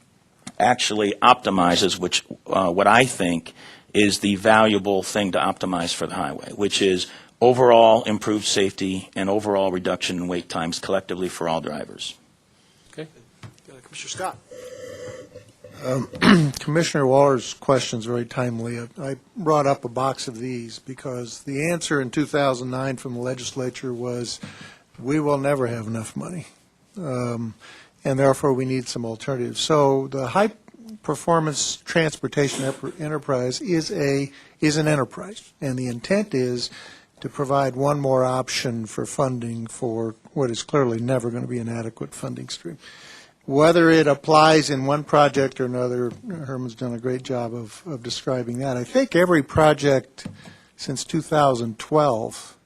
Speaker 16: actually optimizes what I think is the valuable thing to optimize for the highway, which is overall improved safety and overall reduction in wait times collectively for all drivers.
Speaker 3: Okay. Commissioner Scott.
Speaker 7: Commissioner Waller's question is very timely. I brought up a box of these because the answer in 2009 from the legislature was, we will never have enough money, and therefore we need some alternatives. So the high-performance transportation enterprise is an enterprise, and the intent is to provide one more option for funding for what is clearly never going to be an adequate funding stream. Whether it applies in one project or another, Herman's done a great job of describing that. I think every project since 2012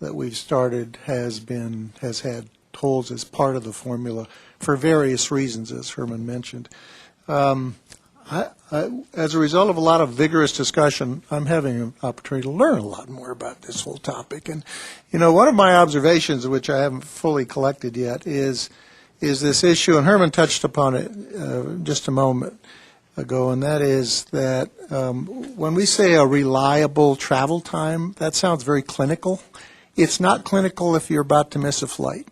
Speaker 7: that we've started has had tolls as part of the formula for various reasons, as Herman mentioned. As a result of a lot of vigorous discussion, I'm having an opportunity to learn a lot more about this whole topic. And, one of my observations, which I haven't fully collected yet, is this issue, and Herman touched upon it just a moment ago, and that is that when we say a reliable travel time, that sounds very clinical, It's not clinical if you're about to miss a flight.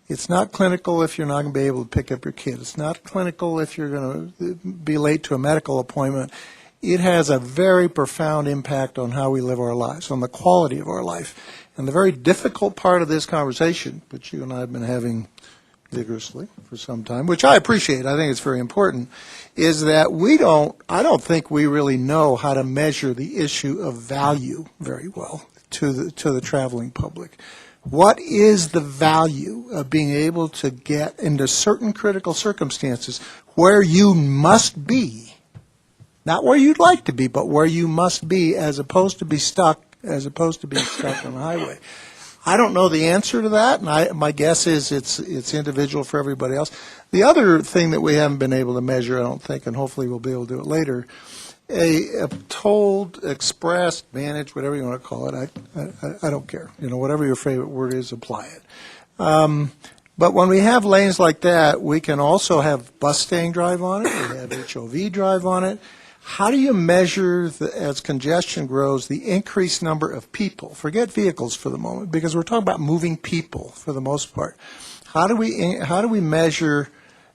Speaker 7: It's not clinical if you're not going to be able to pick up your kid. It's not clinical if you're going to be late to a medical appointment. It has a very profound impact on how we live our lives, on the quality of our life. And the very difficult part of this conversation, which you and I have been having vigorously for some time, which I appreciate, I think it's very important, is that I don't think we really know how to measure the issue of value very well to the traveling public. What is the value of being able to get into certain critical circumstances where you must be, not where you'd like to be, but where you must be, as opposed to being stuck on the highway? I don't know the answer to that, and my guess is it's individual for everybody else. The other thing that we haven't been able to measure, I don't think, and hopefully we'll be able to do it later, a tolled, expressed, managed, whatever you want to call it, I don't care. Whatever your favorite word is, apply it. But when we have lanes like that, we can also have bus staying drive on it, we have HOV drive on it. How do you measure, as congestion grows, the increased number of people? Forget vehicles for the moment, because we're talking about moving people for the most part. How do we measure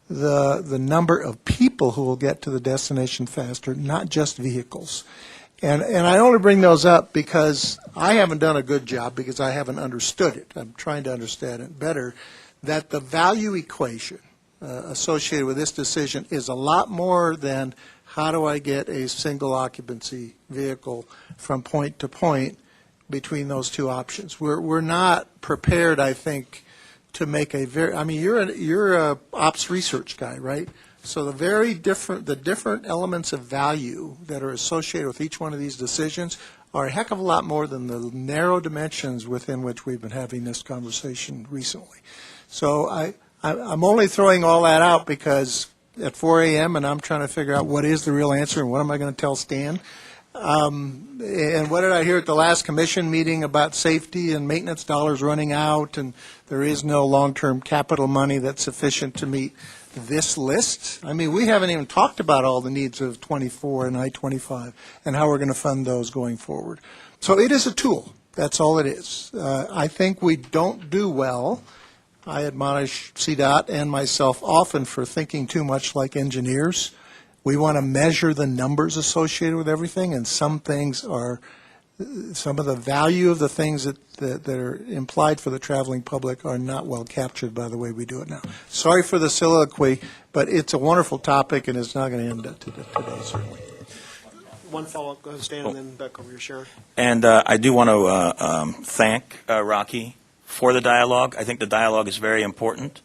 Speaker 7: the number of people who will get to the destination faster, not just vehicles? And I only bring those up because I haven't done a good job, because I haven't understood it. I'm trying to understand it better, that the value equation associated with this decision is a lot more than how do I get a single occupancy vehicle from point to point between those two options. We're not prepared, I think, to make you're a ops research guy, right? So the different elements of value that are associated with each one of these decisions are a heck of a lot more than the narrow dimensions within which we've been having this conversation recently. So I'm only throwing all that out because at 4 a.m. and I'm trying to figure out what is the real answer and what am I going to tell Stan. And what did I hear at the last commission meeting about safety and maintenance dollars running out, and there is no long-term capital money that's sufficient to meet this list? I mean, we haven't even talked about all the needs of 24 and I-25 and how we're going to fund those going forward. So it is a tool. That's all it is. I think we don't do well. I admonish CDOT and myself often for thinking too much like engineers. We want to measure the numbers associated with everything, and some of the value of the things that are implied for the traveling public are not well captured by the way we do it now. Sorry for the soliloquy, but it's a wonderful topic, and it's not going to end today, certainly.
Speaker 3: One follow-up, go ahead, Stan, and then back over your share.
Speaker 16: And I do want to thank Rocky for the dialogue. I think the dialogue is very important.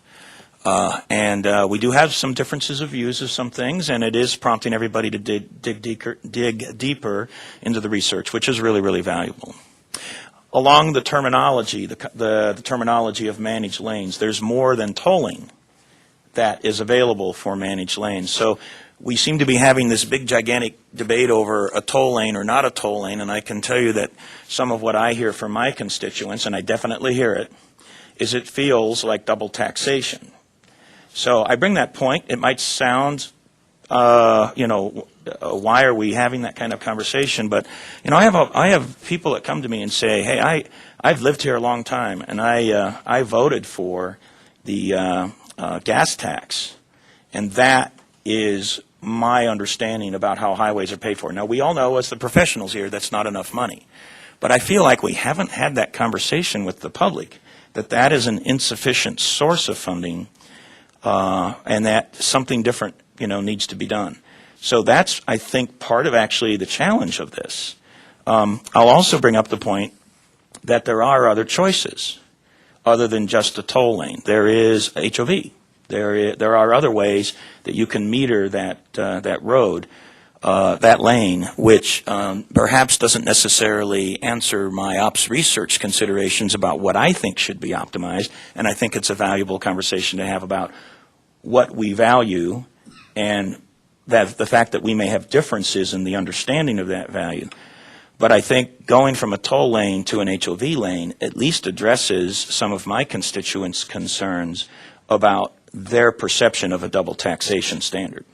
Speaker 16: And we do have some differences of views of some things, and it is prompting everybody to dig deeper into the research, which is really, really valuable. Along the terminology, the terminology of managed lanes, there's more than tolling that is available for managed lanes. So we seem to be having this big, gigantic debate over a toll lane or not a toll lane, and I can tell you that some of what I hear from my constituents, and I definitely hear it, is it feels like double taxation. So I bring that point. It might sound, why are we having that kind of conversation? But, I have people that come to me and say, hey, I've lived here a long time, and I voted for the gas tax, and that is my understanding about how highways are paid for. Now, we all know as the professionals here that's not enough money. But I feel like we haven't had that conversation with the public, that is an insufficient source of funding, and that something different, needs to be done. So that's, I think, part of actually the challenge of this. I'll also bring up the point that there are other choices other than just a toll lane. There is HOV. There are other ways that you can meter that road, that lane, which perhaps doesn't necessarily answer my ops research considerations about what I think should be optimized, and I think it's a valuable conversation to have about what we value and that the fact that we may have differences in the understanding of that value. But I think going from a toll lane to an HOV lane at least addresses some of my constituents' concerns about their perception of a double taxation standard.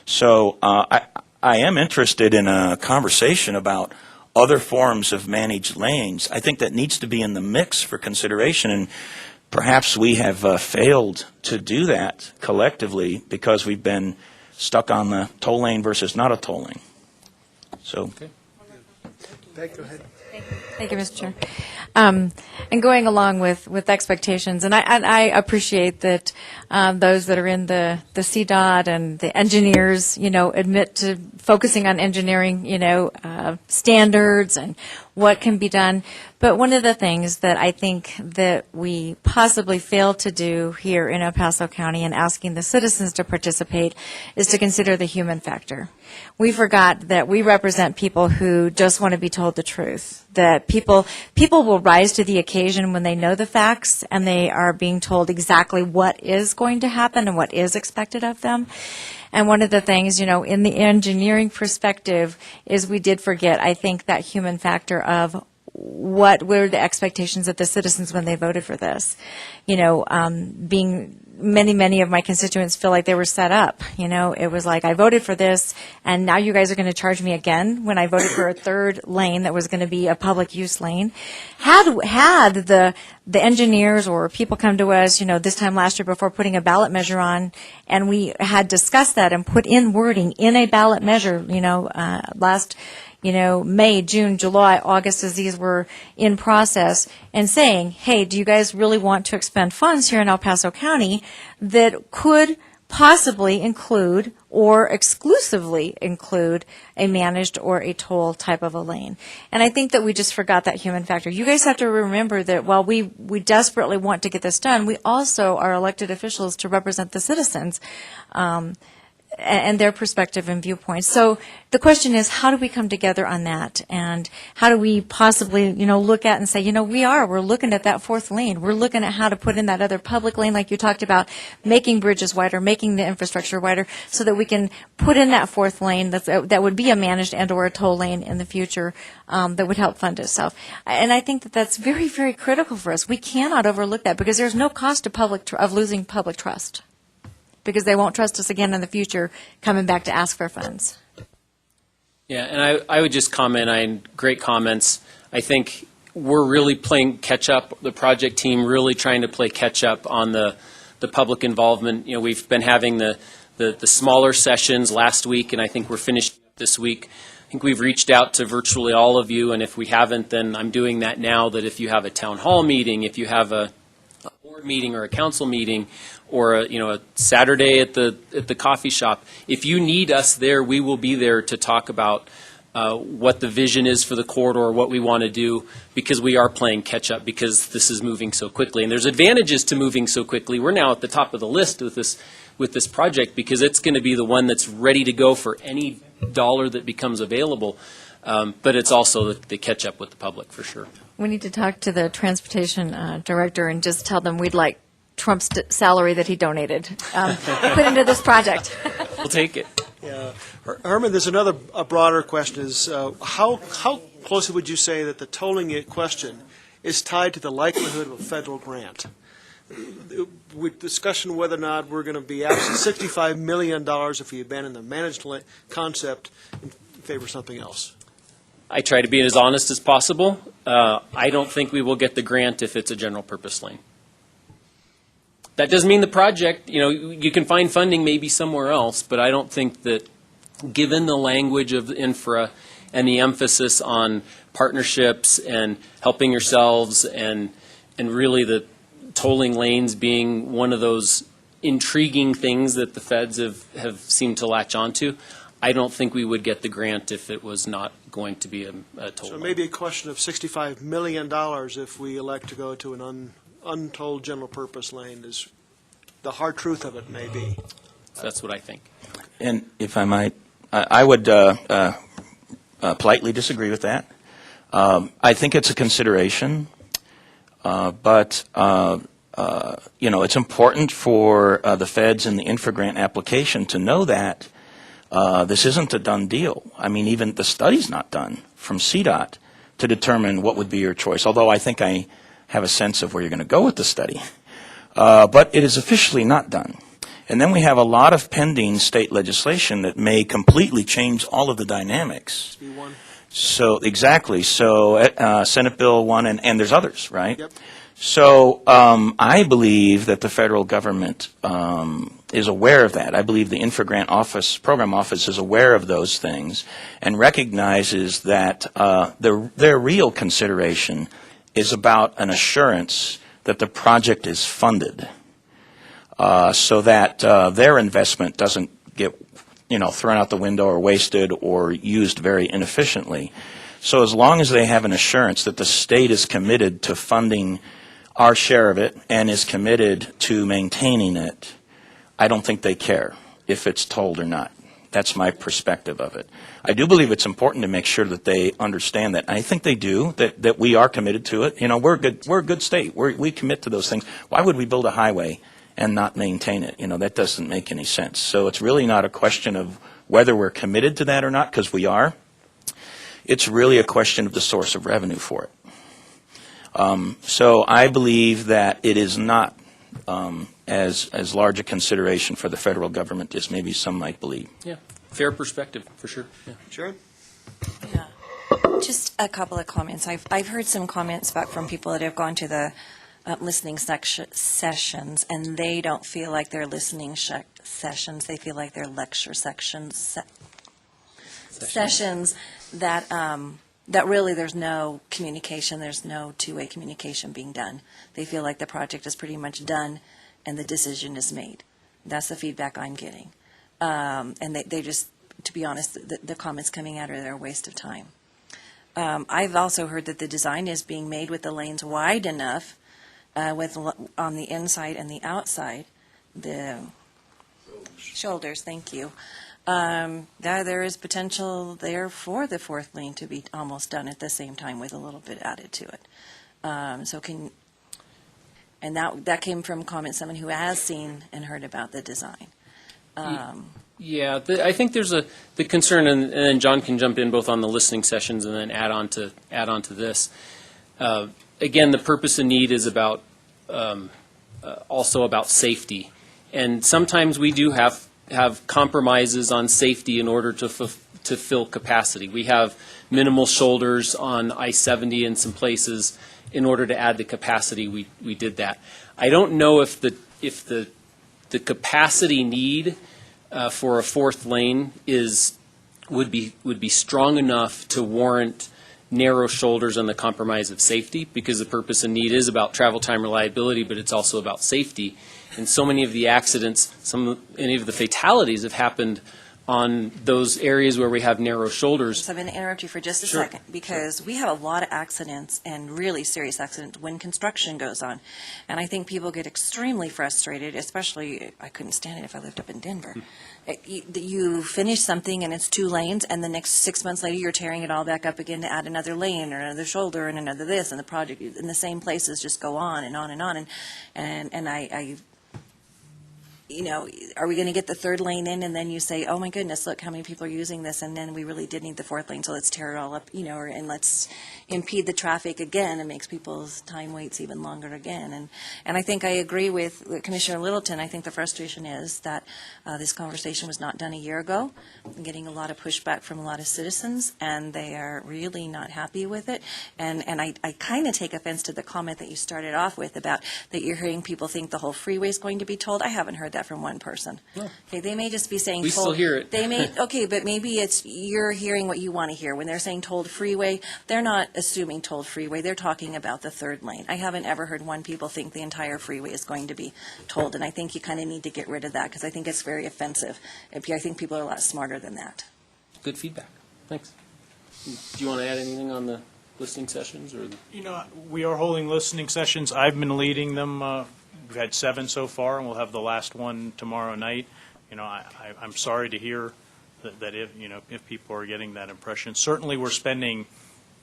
Speaker 16: So I am interested in a conversation about other forms of managed lanes. I think that needs to be in the mix for consideration, and perhaps we have failed to do that collectively because we've been stuck on the toll lane versus not a toll lane. So.
Speaker 3: Peg, go ahead.
Speaker 20: Thank you, Mr. Chair. And going along with expectations, and I appreciate that those that are in the CDOT and the engineers, admit to focusing on engineering, standards and what can be done. But one of the things that I think that we possibly fail to do here in El Paso County in asking the citizens to participate is to consider the human factor. We forgot that we represent people who just want to be told the truth, that people will rise to the occasion when they know the facts and they are being told exactly what is going to happen and what is expected of them. And one of the things, in the engineering perspective is we did forget, I think, that human factor of what were the expectations of the citizens when they voted for this. Many of my constituents feel like they were set up. It was like, I voted for this, and now you guys are going to charge me again when I voted for a third lane that was going to be a public use lane. Had the engineers or people come to us, this time last year before putting a ballot measure on, and we had discussed that and put in wording in a ballot measure, last May, June, July, August, as these were in process, and saying, hey, do you guys really want to expend funds here in El Paso County that could possibly include or exclusively include a managed or a toll type of a lane? And I think that we just forgot that human factor. You guys have to remember that while we desperately want to get this done, we also are elected officials to represent the citizens. And their perspective and viewpoints. So the question is, how do we come together on that? And how do we possibly, look at and say, we're looking at that fourth lane. We're looking at how to put in that other public lane, like you talked about, making bridges wider, making the infrastructure wider, so that we can put in that fourth lane that would be a managed and or a toll lane in the future that would help fund itself. And I think that that's very, very critical for us. We cannot overlook that because there's no cost to of losing public trust, because they won't trust us again in the future coming back to ask for funds.
Speaker 22: Yeah, and I would just comment on great comments. I think we're really playing catch-up, the project team really trying to play catch-up on the public involvement. We've been having the smaller sessions last week, and I think we're finished this week. I think we've reached out to virtually all of you, and if we haven't, then I'm doing that now, that if you have a town hall meeting, if you have a board meeting or a council meeting, or a Saturday at the coffee shop, if you need us there, we will be there to talk about what the vision is for the corridor, what we want to do, because we are playing catch up, because this is moving so quickly. And there's advantages to moving so quickly. We're now at the top of the list with this project, because it's going to be the one that's ready to go for any dollar that becomes available. But it's also the catch up with the public, for sure.
Speaker 20: We need to talk to the transportation director and just tell them we'd like Trump's salary that he donated put into this project.
Speaker 22: We'll take it.
Speaker 3: Yeah. Herman, there's another broader question is how closely would you say that the tolling question is tied to the likelihood of a federal grant? With discussion whether or not we're going to be absent $65 million if we abandon the managed concept in favor of something else.
Speaker 22: I try to be as honest as possible. I don't think we will get the grant if it's a general purpose lane. That doesn't mean the project, you can find funding maybe somewhere else, but I don't think that, given the language of the infra and the emphasis on partnerships and helping yourselves and really the tolling lanes being one of those intriguing things that the feds have seemed to latch onto, I don't think we would get the grant if it was not going to be a toll.
Speaker 3: So maybe a question of $65 million if we elect to go to an untolled general purpose lane is the hard truth of it may be.
Speaker 22: That's what I think.
Speaker 16: And if I might, I would politely disagree with that. I think it's a consideration, but it's important for the feds in the infra grant application to know that this isn't a done deal. I mean, even the study's not done from CDOT to determine what would be your choice, although I think I have a sense of where you're going to go with the study. But it is officially not done. And then we have a lot of pending state legislation that may completely change all of the dynamics. So, exactly. So, Senate Bill 1, and there's others, right?
Speaker 3: Yep.
Speaker 16: So, I believe that the federal government is aware of that. I believe the Infragrant office, program office, is aware of those things and recognizes that their real consideration is about an assurance that the project is funded, so that their investment doesn't get thrown out the window or wasted or used very inefficiently. So as long as they have an assurance that the state is committed to funding our share of it and is committed to maintaining it, I don't think they care if it's tolled or not. That's my perspective of it. I do believe it's important to make sure that they understand that. I think they do, that we are committed to it. We're a good state. We commit to those things. Why would we build a highway and not maintain it? That doesn't make any sense. So it's really not a question of whether we're committed to that or not, because we are. It's really a question of the source of revenue for it. So I believe that it is not as large a consideration for the federal government as maybe some might believe.
Speaker 22: Yeah, fair perspective, for sure. Yeah.
Speaker 3: Sure.
Speaker 2: Yeah. Just a couple of comments. I've heard some comments back from people that have gone to the listening sessions, and they don't feel like they're listening sessions. They feel like they're lecture sessions that that really there's no communication, there's no two-way communication being done. They feel like the project is pretty much done and the decision is made. That's the feedback I'm getting. And they just, to be honest, the comments coming out are they're a waste of time. I've also heard that the design is being made with the lanes wide enough on the inside and the outside, the shoulders, thank you. There is potential there for the fourth lane to be almost done at the same time with a little bit added to it. And that came from comments someone who has seen and heard about the design.
Speaker 22: Yeah, I think there's the concern, and then John can jump in both on the listening sessions and then add on to this. Again, the purpose and need is about also about safety, and sometimes we do have compromises on safety in order to fill capacity. We have minimal shoulders on I-70 in some places. In order to add the capacity, we did that. I don't know if the capacity need for a fourth lane would be strong enough to warrant narrow shoulders and the compromise of safety, because the purpose and need is about travel time reliability, but it's also about safety. And so many of the accidents, any of the fatalities have happened on those areas where we have narrow shoulders.
Speaker 2: So I'm going to interrupt you for just a
Speaker 22: Sure.
Speaker 2: second, because we have a lot of accidents and really serious accidents when construction goes on. And I think people get extremely frustrated, especially, I couldn't stand it if I lived up in Denver. You finish something and it's 2 lanes, and the next 6 months later you're tearing it all back up again to add another lane or another shoulder and another this, and the project in the same places just go on and on and on. And I are we going to get the 3rd lane in, and then you say, oh my goodness, look how many people are using this, and then we really did need the 4th lane, so let's tear it all up, and let's impede the traffic again. It makes people's time waits even longer again. And I think I agree with Commissioner Littleton. I think the frustration is that this conversation was not done a year ago. I'm getting a lot of pushback from a lot of citizens, and they are really not happy with it. And I kind of take offense to the comment that you started off with about that you're hearing people think the whole freeway is going to be tolled. I haven't heard that from one person.
Speaker 22: No.
Speaker 2: Okay, they may just be saying
Speaker 22: We
Speaker 2: tolled.
Speaker 22: still hear it.
Speaker 2: They may, okay, but maybe you're hearing what you want to hear. When they're saying tolled freeway, they're not assuming tolled freeway. They're talking about the 3rd lane. I haven't ever heard one people think the entire freeway is going to be tolled, and I think you kind of need to get rid of that, because I think it's very offensive. I think people are a lot smarter than that.
Speaker 22: Good feedback. Thanks. Do you want to add anything on the listening sessions or?
Speaker 9: We are holding listening sessions. I've been leading them. We've had 7 so far, and we'll have the last one tomorrow night. I'm sorry to hear that if people are getting that impression. Certainly, we're spending,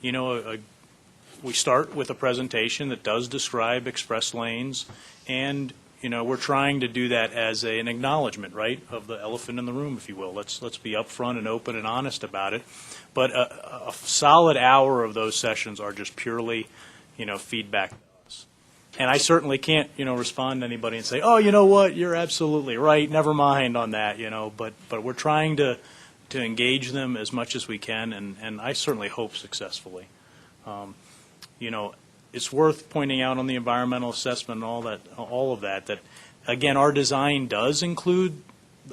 Speaker 9: we start with a presentation that does describe express lanes, and we're trying to do that as an acknowledgement, right, of the elephant in the room, if you will. Let's be upfront and open and honest about it. But a solid hour of those sessions are just purely, feedback. And I certainly can't, respond to anybody and say, oh, you know what, you're absolutely right, never mind on that, but we're trying to
Speaker 1: to engage them as much as we can, and I certainly hope successfully. You know, it's worth pointing out on the environmental assessment and all of that, again, our design does include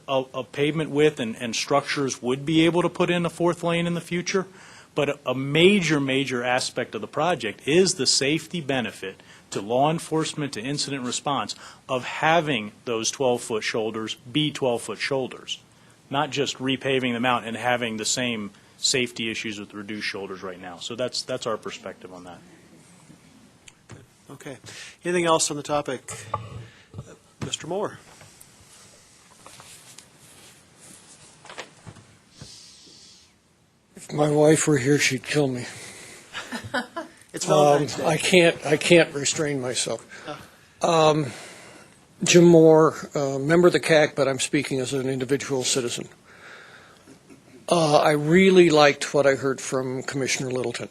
Speaker 1: a pavement width, and structures would be able to put in a fourth lane in the future. But a major aspect of the project is the safety benefit to law enforcement, to incident response, of having those 12-foot shoulders be 12-foot shoulders, not just repaving them out and having the same safety issues with reduced shoulders right now. So that's our perspective on that.
Speaker 3: Okay. Anything else on the topic? Mr. Moore.
Speaker 8: If my wife were here, she'd kill me.
Speaker 3: It's Valentine's Day.
Speaker 8: I can't restrain myself. Jim Moore, member of the CAC, but I'm speaking as an individual citizen. I really liked what I heard from Commissioner Littleton.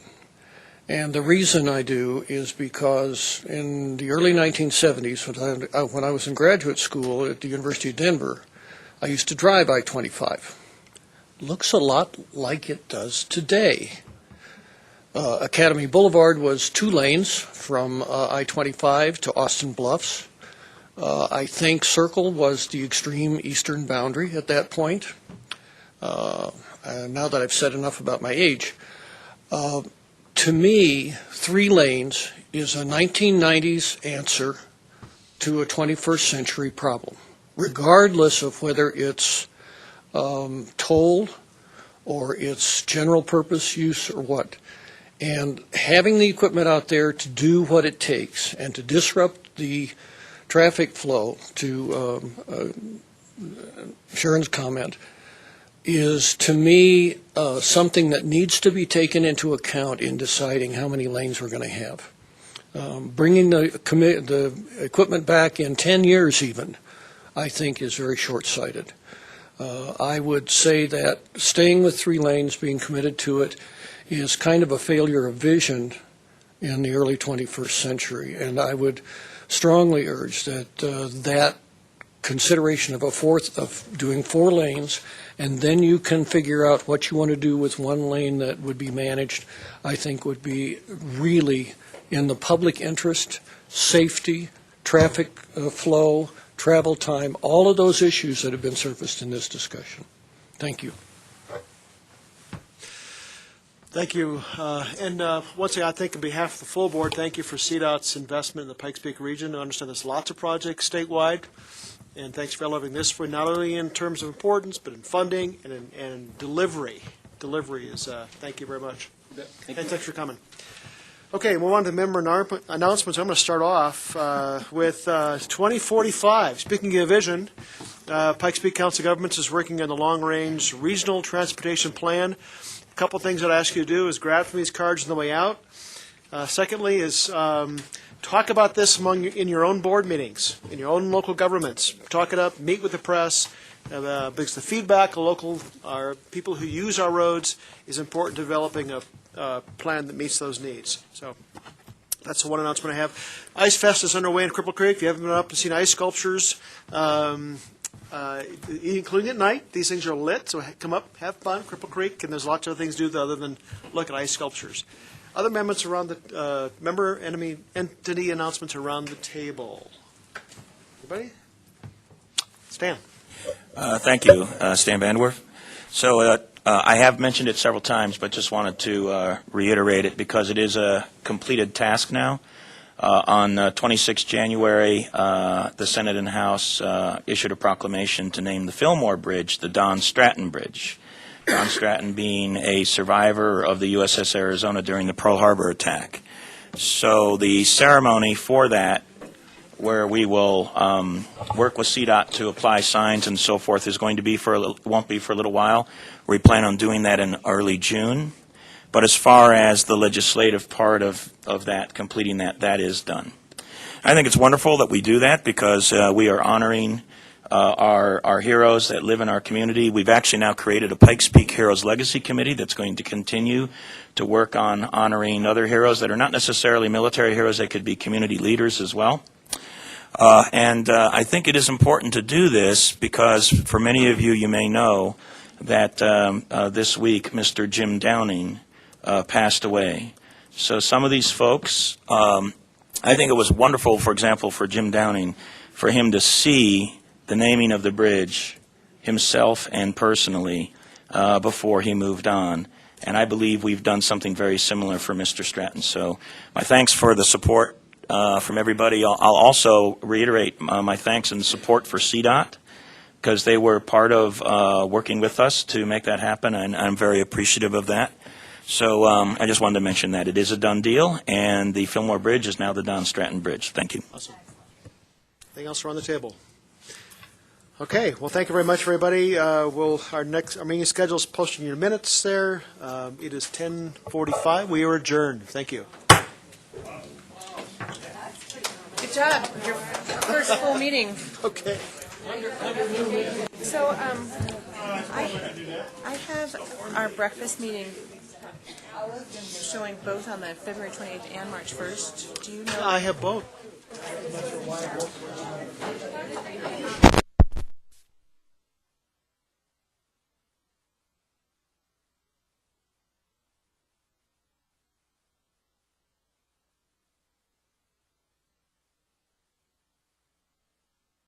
Speaker 8: And the reason I do is because in the early 1970s, when I was in graduate school at the University of Denver, I used to drive I-25. Looks a lot like it does today. Academy Boulevard was 2 lanes from I-25 to Austin Bluffs. I think Circle was the extreme eastern boundary at that point. Now that I've said enough about my age, to me, 3 lanes is a 1990s answer to a 21st century problem, regardless of whether it's toll or it's general purpose use or what. And having the equipment out there to do what it takes and to disrupt the traffic flow, to Sharon's comment, is to me something that needs to be taken into account in deciding how many lanes we're going to have. Bringing the equipment back in 10 years even, I think, is very short-sighted. I would say that staying with 3 lanes, being committed to it, is kind of a failure of vision in the early 21st century. And I would strongly urge that that consideration of doing 4 lanes, and then you can figure out what you want to do with 1 lane that would be managed, I think would be really in the public interest, safety, traffic flow, travel time, all of those issues that have been surfaced in this discussion. Thank you.
Speaker 3: Thank you. And once again, I think on behalf of the full board, thank you for CDOT's investment in the Pikes Peak region. I understand there's lots of projects statewide, and thanks for elevating this for not only in terms of importance, but in funding and in delivery. Delivery is, thank you very much. And thanks for coming. Okay, move on to member announcements. I'm going to start off with 2045. Speaking of vision, Pikes Peak Council of Governments is working on the long-range regional transportation plan. A couple things I'd ask you to do is grab from these cards on the way out. Secondly is talk about this in your own board meetings, in your own local governments. Talk it up, meet with the press, because the feedback of local people who use our roads is important to developing a plan that meets those needs. So that's the one announcement I have. Ice Fest is underway in Cripple Creek. If you haven't been up and seen ice sculptures, including at night, these things are lit, so come up, have fun, Cripple Creek, and there's lots of other things to do other than look at ice sculptures. Other amendments around the member entity announcements around the table. Anybody? Stan.
Speaker 16: Thank you, Stan Bandworth. So I have mentioned it several times, but just wanted to reiterate it because it is a completed task now. On 26 January, the Senate and House issued a proclamation to name the Fillmore Bridge the Don Stratton Bridge. Don Stratton being a survivor of the USS Arizona during the Pearl Harbor attack. So the ceremony for that, where we will work with CDOT to apply signs and so forth, is going to be won't be for a little while. We plan on doing that in early June. But as far as the legislative part of that, completing that is done. I think it's wonderful that we do that because we are honoring our heroes that live in our community. We've actually now created a Pikes Peak Heroes Legacy Committee that's going to continue to work on honoring other heroes that are not necessarily military heroes. They could be community leaders as well. And I think it is important to do this because for many of you, you may know, that this week Mr. Jim Downing passed away. So some of these folks, I think it was wonderful, for example, for Jim Downing, for him to see the naming of the bridge himself and personally before he moved on. And I believe we've done something very similar for Mr. Stratton. So my thanks for the support from everybody. I'll also reiterate my thanks and support for CDOT, because they were part of working with us to make that happen, and I'm very appreciative of that. So I just wanted to mention that it is a done deal, and the Fillmore Bridge is now the Don Stratton Bridge. Thank you.
Speaker 3: Awesome. Anything else around the table? Okay, well, thank you very much, everybody. Our meeting schedule is posted in your minutes there. It is 10:45. We are adjourned. Thank you.
Speaker 19: Good job, your first full meeting.
Speaker 3: Okay.
Speaker 19: So, I have our breakfast meeting showing both on the February 28th and March 1st. Do you know?
Speaker 3: I have both.